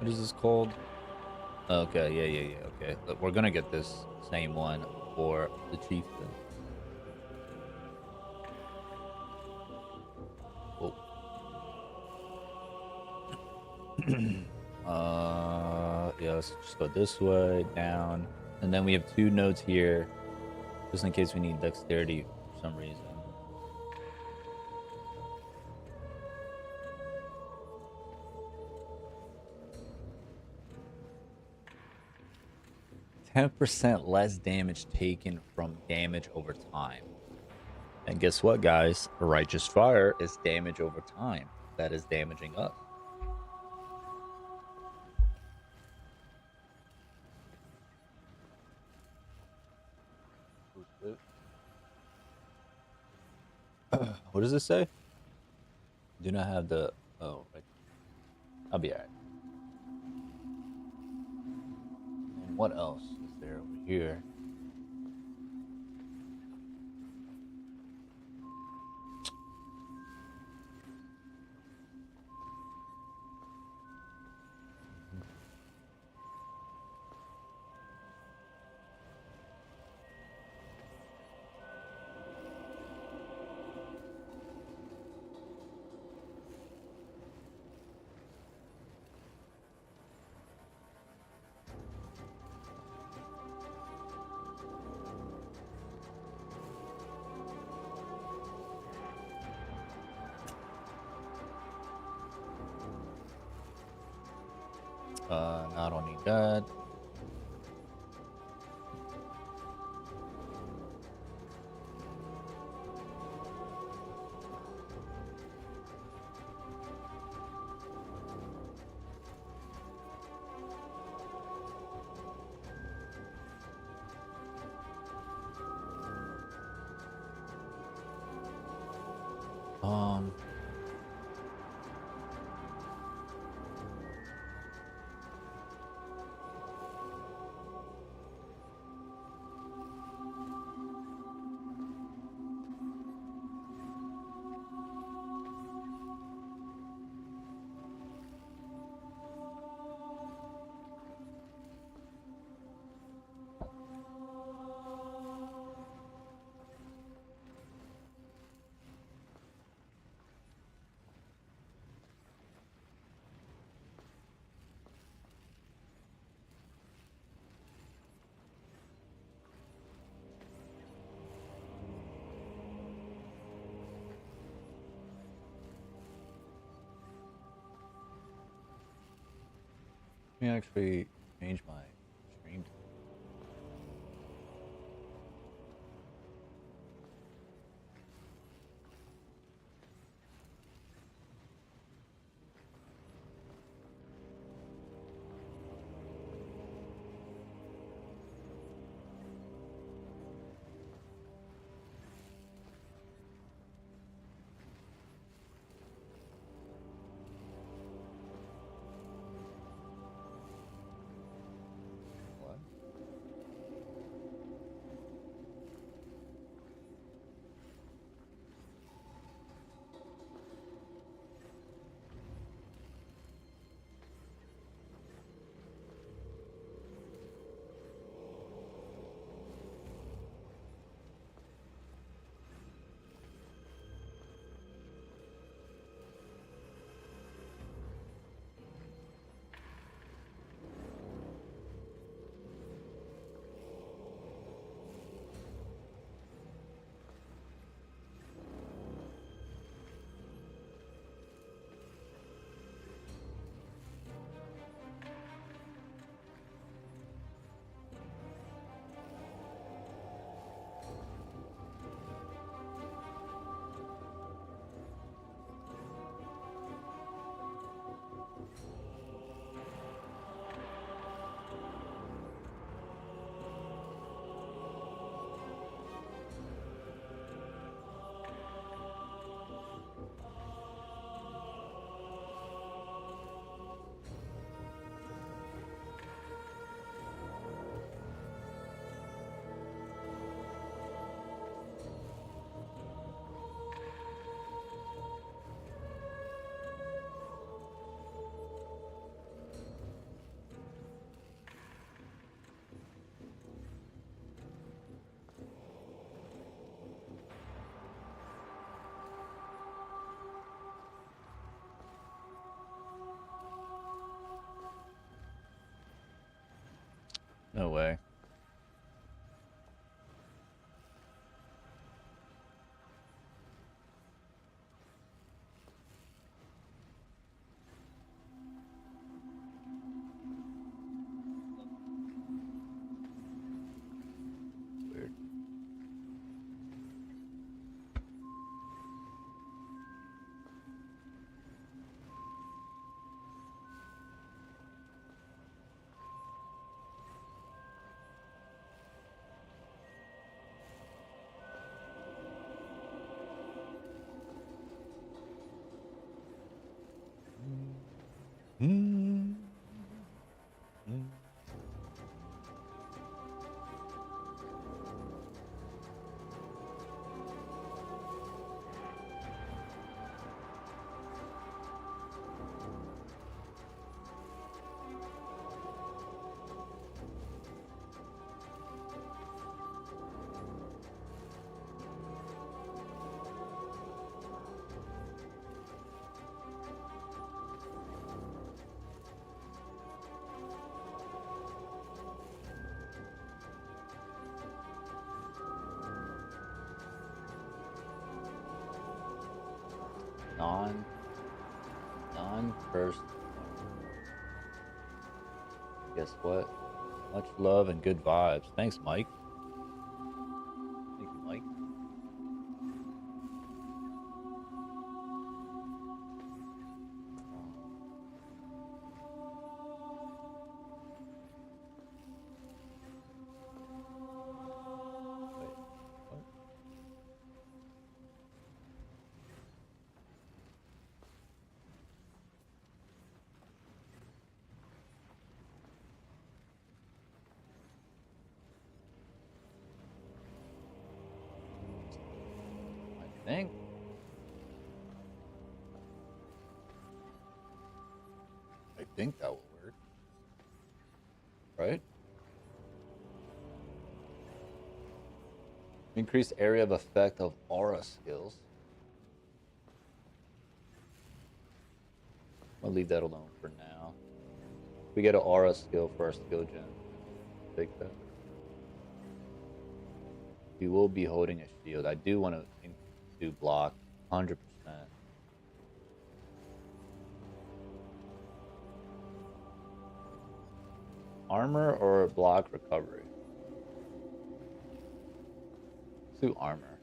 [SPEAKER 1] What is this called? Okay, yeah. Okay, look, we're gonna get this same one for the chieftain. Oh. Yeah, let's just go this way, down. And then we have two nodes here, just in case we need dexterity for some reason. %, less damage taken from damage over time. And guess what, guys? Righteous Fire is damage over time. That is damaging us. What does this say? Do not have the... Oh, right. I'll be alright. And what else is there over here? No, I don't need that. Um, let me actually change my stream. No way. Weird. Mm. Mm. Non non-cursed. Guess what? Much love and good vibes. Thanks, Mike. Thank you, Mike. Wait, what? I think. I think that will work. Right? Increase area of effect of aura skills. I'll leave that alone for now. We get an aura skill for our skill gen. Take that. We will be holding a shield. I do want to do block 100%. Armor or block recovery? Let's do armor.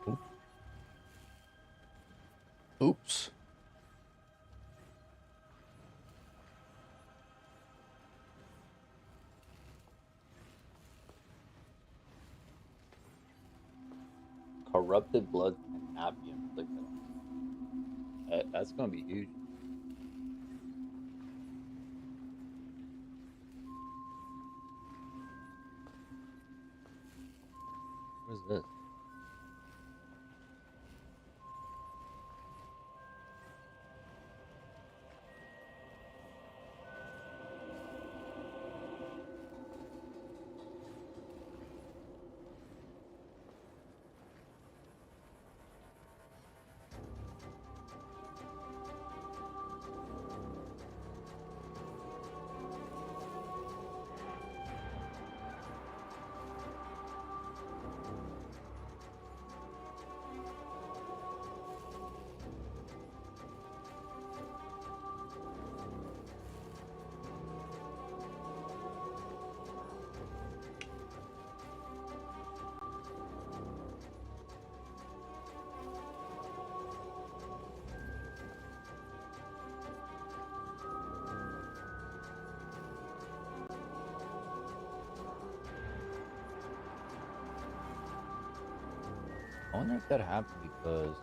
[SPEAKER 1] Oops. Oops. Corrupted blood and Appium. Click that. That's gonna be huge. What is this? I wonder if that happened because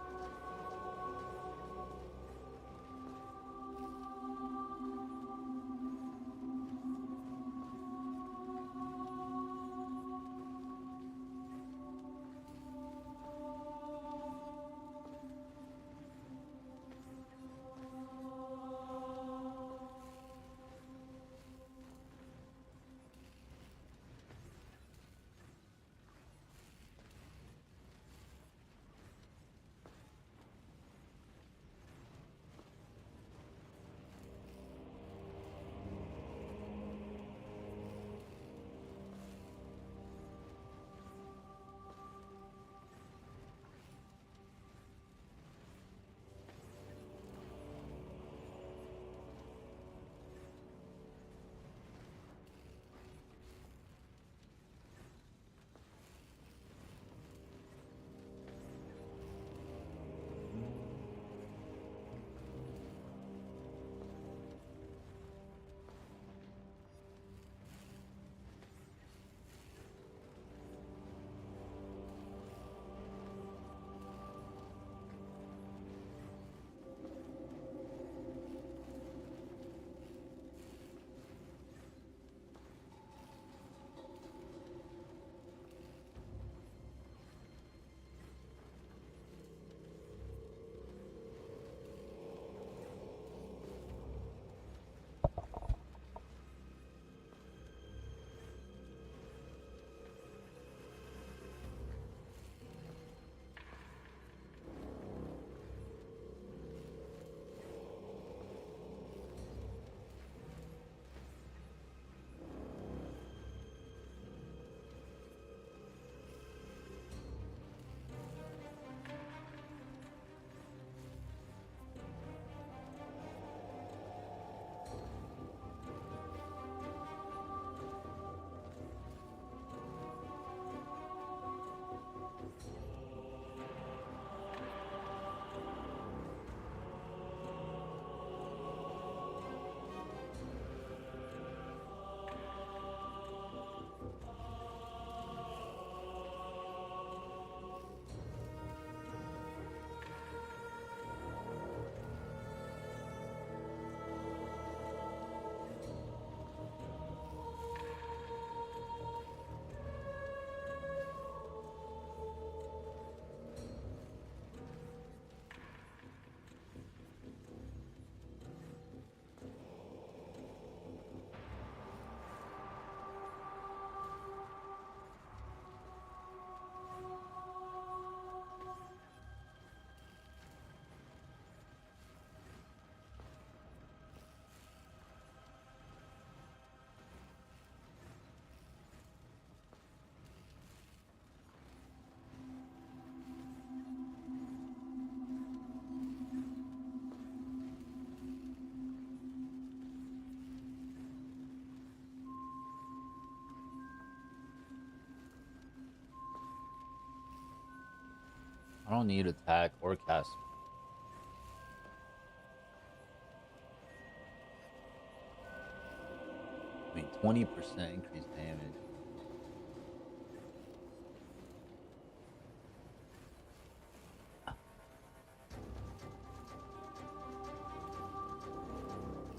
[SPEAKER 1] I don't need attack or cast. I mean, 20% increased damage.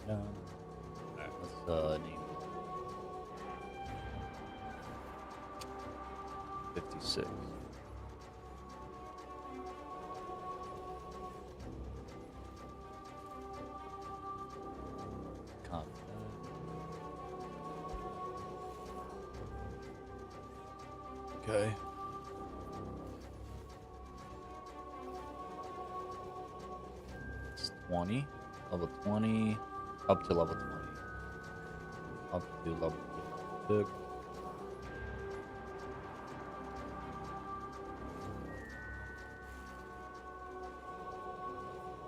[SPEAKER 1] Alright, let's name it 56. Okay. It's 20. Level 20. Up to level 20. Up to level 56.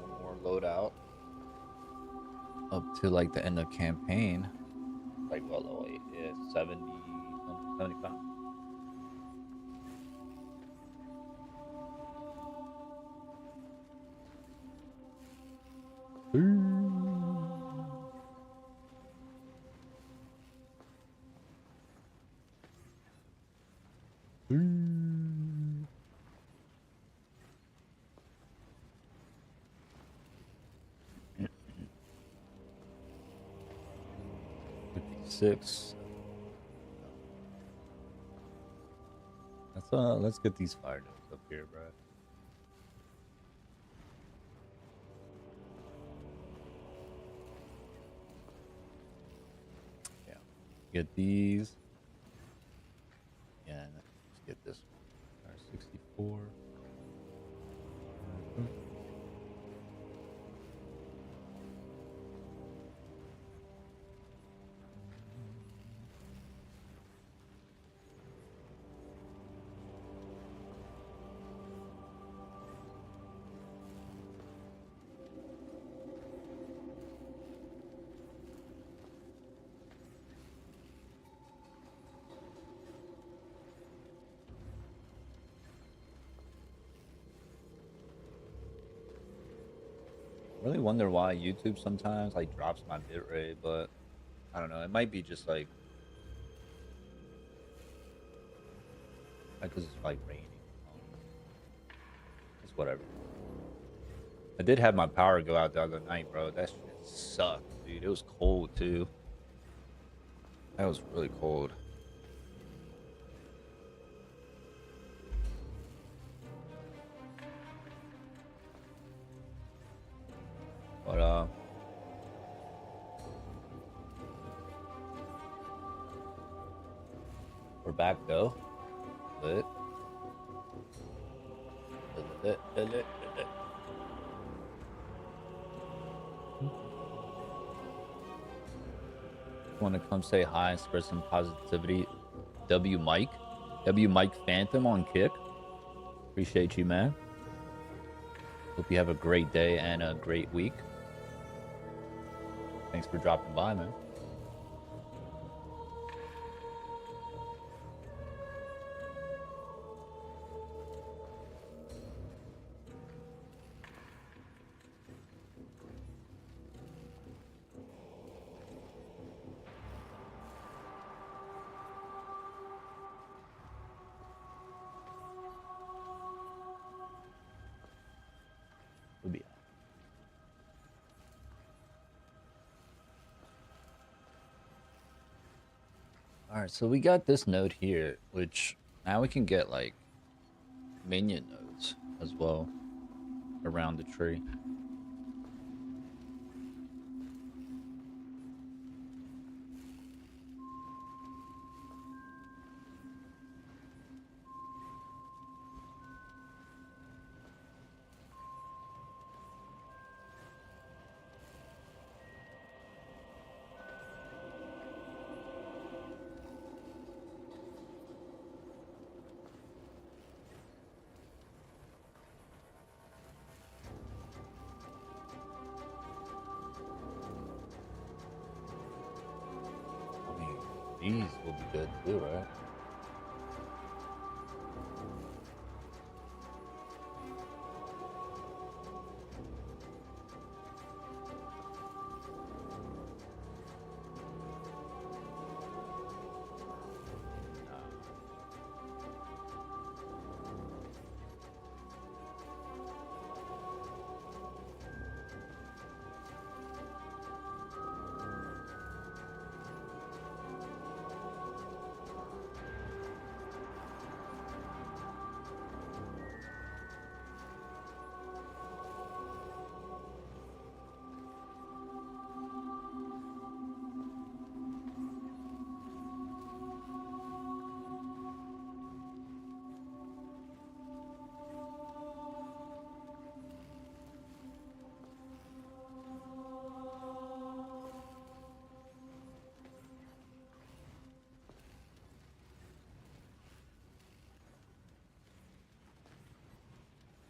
[SPEAKER 1] One more loadout. Up to like the end of campaign. Like what level 8 is 70 something, 75. 6. Let's get these fire nodes up here, bro. Yeah. Get these. Yeah, let's get this one. R64. Really wonder why YouTube sometimes like drops my bitrate, but I don't know. It might be just like because it's like raining. It's whatever. I did have my power go out the other night, bro. That shit sucked, dude. It was cold too. That was really cold. But we're back though. Lit. Lit. Want to come say hi and spread some positivity? W Mike Phantom on Kick. Appreciate you, man. Hope you have a great day and a great week. Thanks for dropping by, man. We'll be all right, so we got this node here, which now we can get like minion nodes as well around the tree. I mean, these will be good too, right?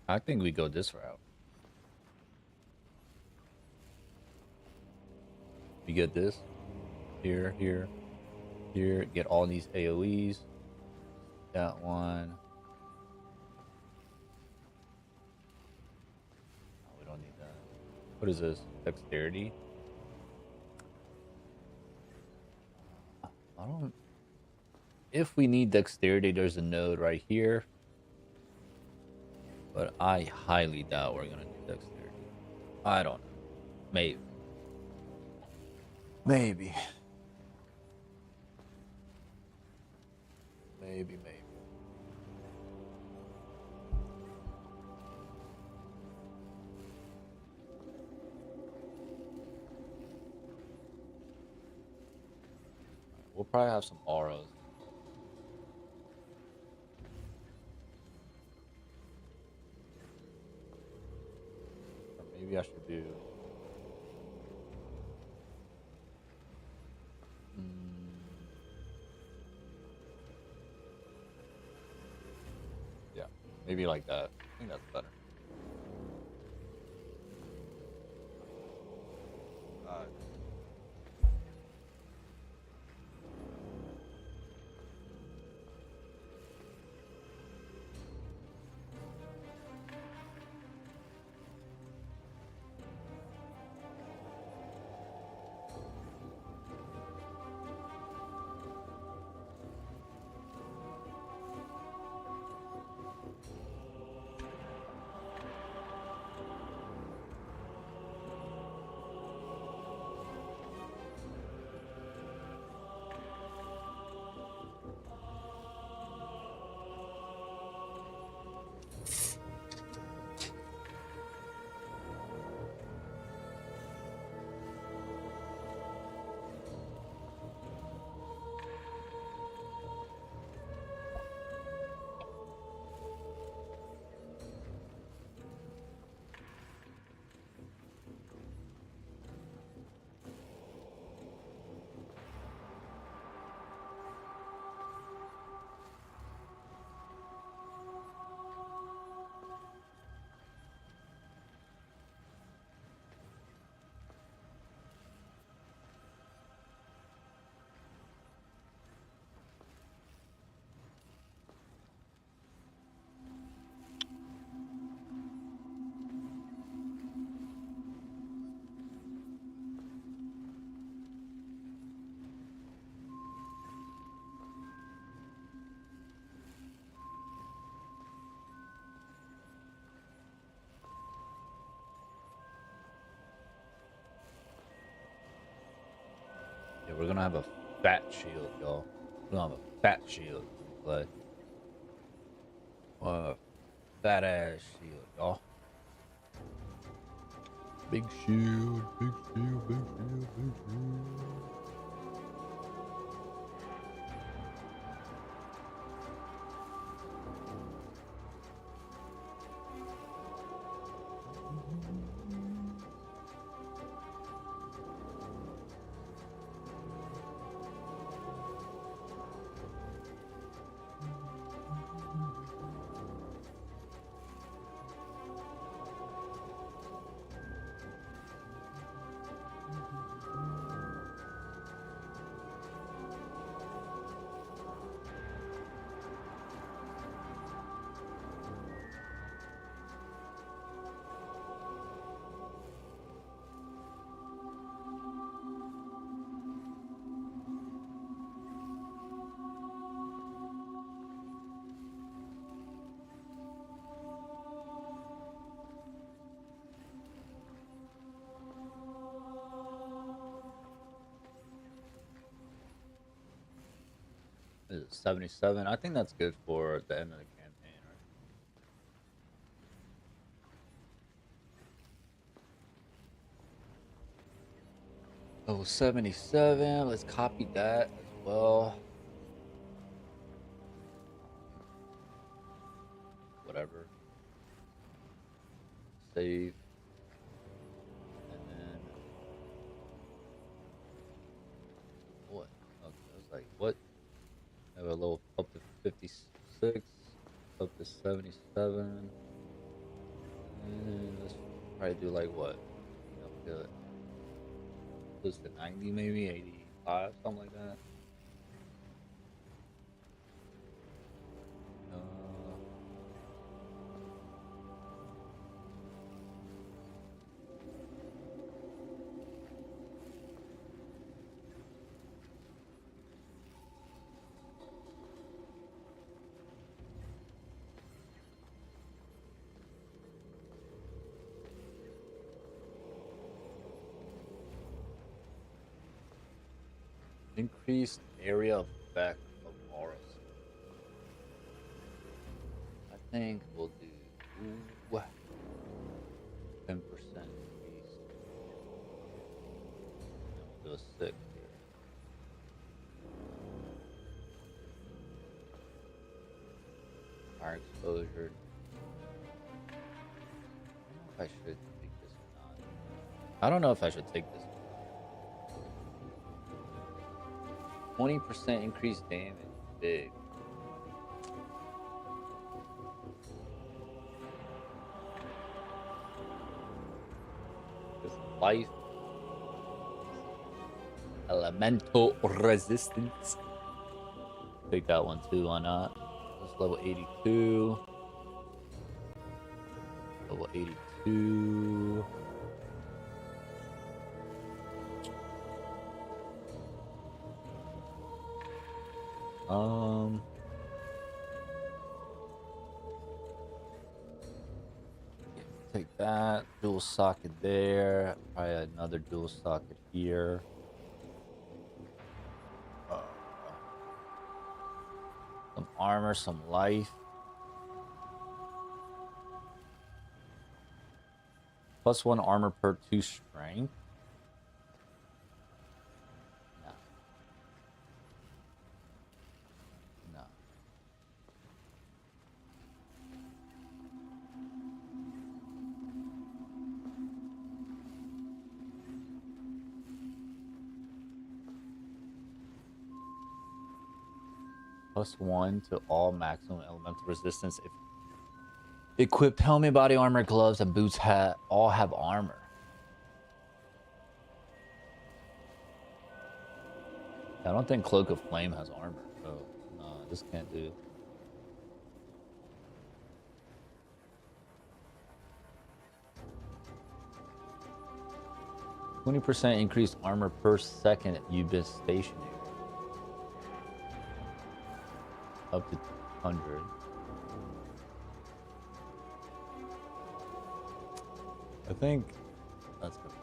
[SPEAKER 1] I think we go this route. We get this here, here, here. Get all these AoEs. That one. Oh, we don't need that. What is this? Dexterity? I don't. If we need dexterity, there's a node right here. But I highly doubt we're gonna need dexterity. I don't know. Maybe. Maybe. Maybe. We'll probably have some auras. Or maybe I should do... yeah, maybe like that. I think that's better. Yeah, we're gonna have a fat shield, y'all. We're gonna have a fat shield when we play. Fat ass shield, y'all. Big shield, big shield, big shield, big shield. Is it 77? I think that's good for the end of the campaign, right? Oh, 77. Let's copy that as well. Whatever. Save. And then what? Okay, I was like, what? Have a little up to 56, up to 77. And let's probably do like what? Up to close to 90, maybe 85, something like that. Uh, increased area effect of auras. think we'll do 10% increase. And we'll do a 6 here. Fire exposure. I don't know if I should take this or not. I don't know if I should take this. 20% increased damage. Big. This life. Elemental resistance. Take that one too, why not? That's level 82. Level 82. Yeah, take that. Dual socket there. Probably another dual socket here. Some armor, some life. +1 armor per 2 strength. No. No. +1 to all maximum elemental resistance if equipped helmet, body armor, gloves, and boots all have armor. I don't think Cloak of Flame has armor, so no, this can't do. %20 increased armor per second you've been stationary. Up to 100. I think that's gonna be good.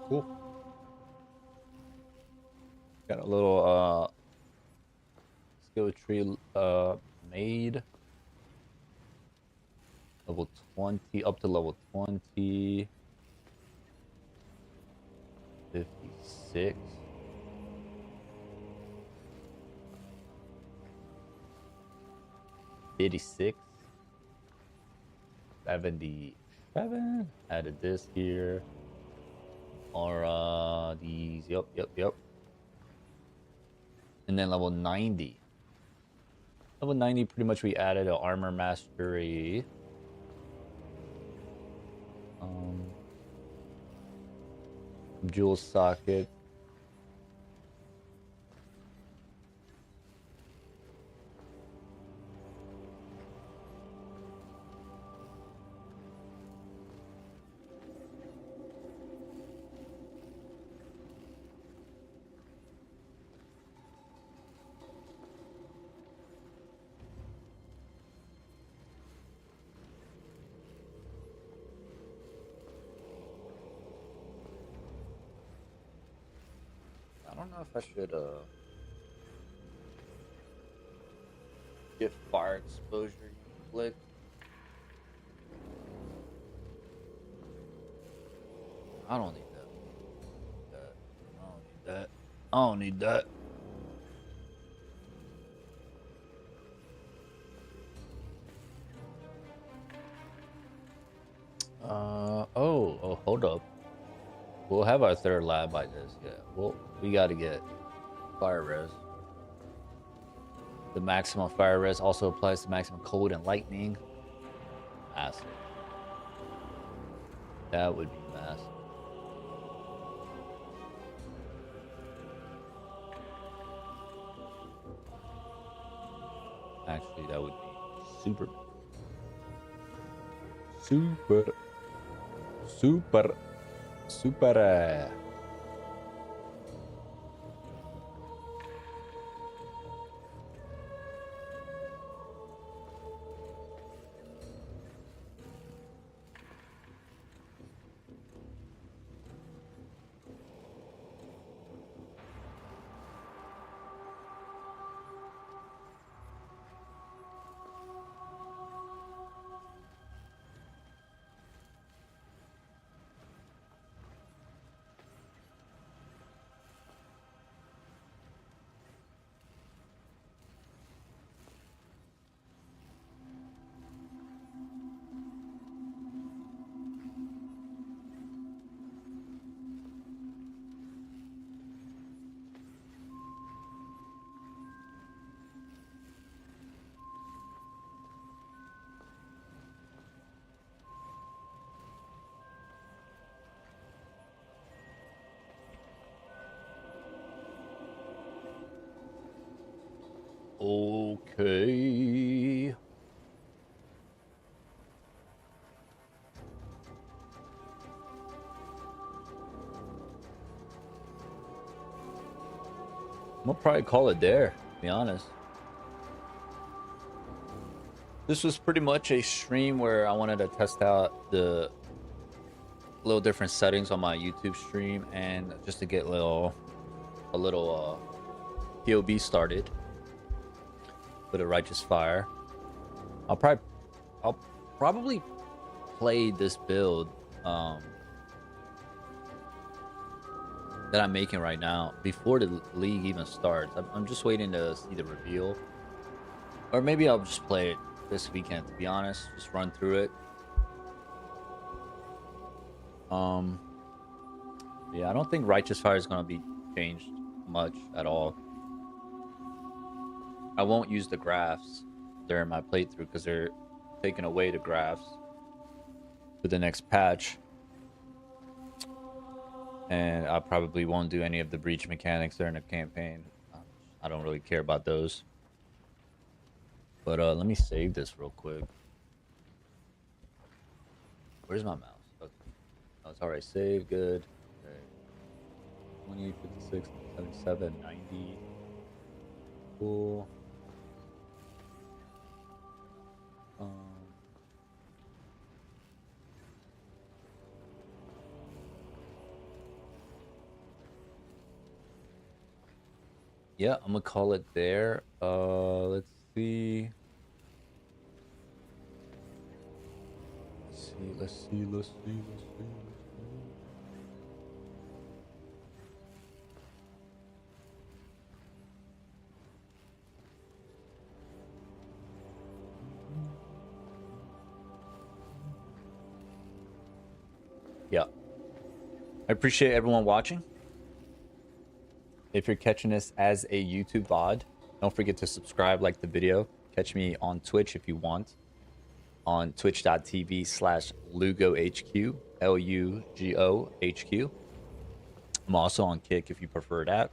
[SPEAKER 1] Cool. Got a little skill tree made. Level 20 up to level 20. 56. 56. 77. Added this here. Or these. Yep. And then level 90. Level 90, pretty much we added an armor mastery. Jewel socket. I don't know if I should get fire exposure inflict. I don't need that. I don't need that. I don't need that. Oh, hold up. We'll have our third lab by this. Yeah, we gotta get fire res. The maximum fire res also applies to maximum cold and lightning. Massive. That would be massive. Actually, that would be super. Super. Super. Super. Okay. I'm gonna probably call it there, to be honest. This was pretty much a stream where I wanted to test out the little different settings on my YouTube stream and just to get a little POB started with a righteous fire. I'll probably play this build that I'm making right now before the league even starts. I'm just waiting to see the reveal, or maybe I'll just play it this weekend. To be honest, just run through it. Yeah, I don't think righteous fire is gonna be changed much at all. I won't use the graphs during my playthrough because they're taking away the graphs for the next patch. And I probably won't do any of the breach mechanics during the campaign. I don't really care about those. But let me save this real quick. Where's my mouse? Okay. Oh, it's already saved. Good. Okay. 20, 56, 77, 90. Cool. Yeah, I'm gonna call it there. Let's see. Let's see. Yeah. I appreciate everyone watching. If you're catching this as a YouTube VOD, don't forget to subscribe, like the video. Catch me on Twitch if you want. On twitch.tv/LugoHQ, LUGOHQ. I'm also on Kick if you prefer that.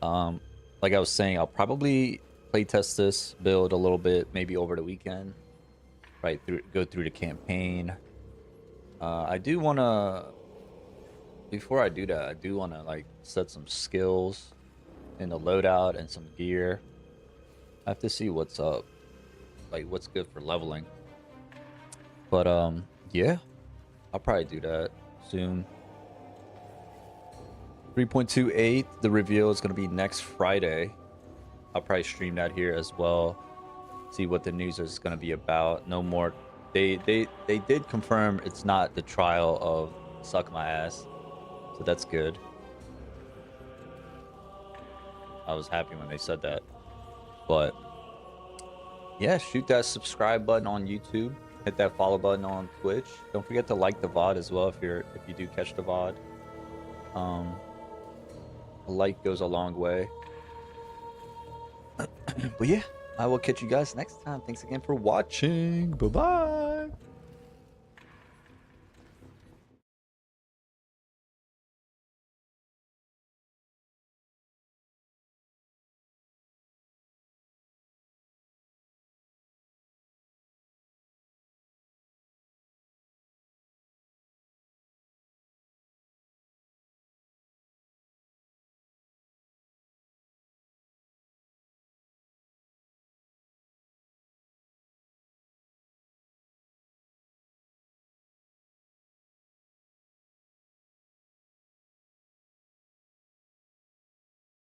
[SPEAKER 1] Like I was saying, I'll probably playtest this build a little bit, maybe over the weekend. Go through the campaign. I do want to, before I do that, I do want to like set some skills in the loadout and some gear. I have to see what's up, like what's good for leveling. But yeah, I'll probably do that soon. 3.28, the reveal is going to be next Friday. I'll probably stream that here as well. See what the news is going to be about. No more. They did confirm it's not the trial of Suck My Ass, so that's good. I was happy when they said that. But yeah, shoot that subscribe button on YouTube. Hit that follow button on Twitch. Don't forget to like the VOD as well if you do catch the VOD. A like goes a long way. But yeah, I will catch you guys next time. Thanks again for watching. Bye bye.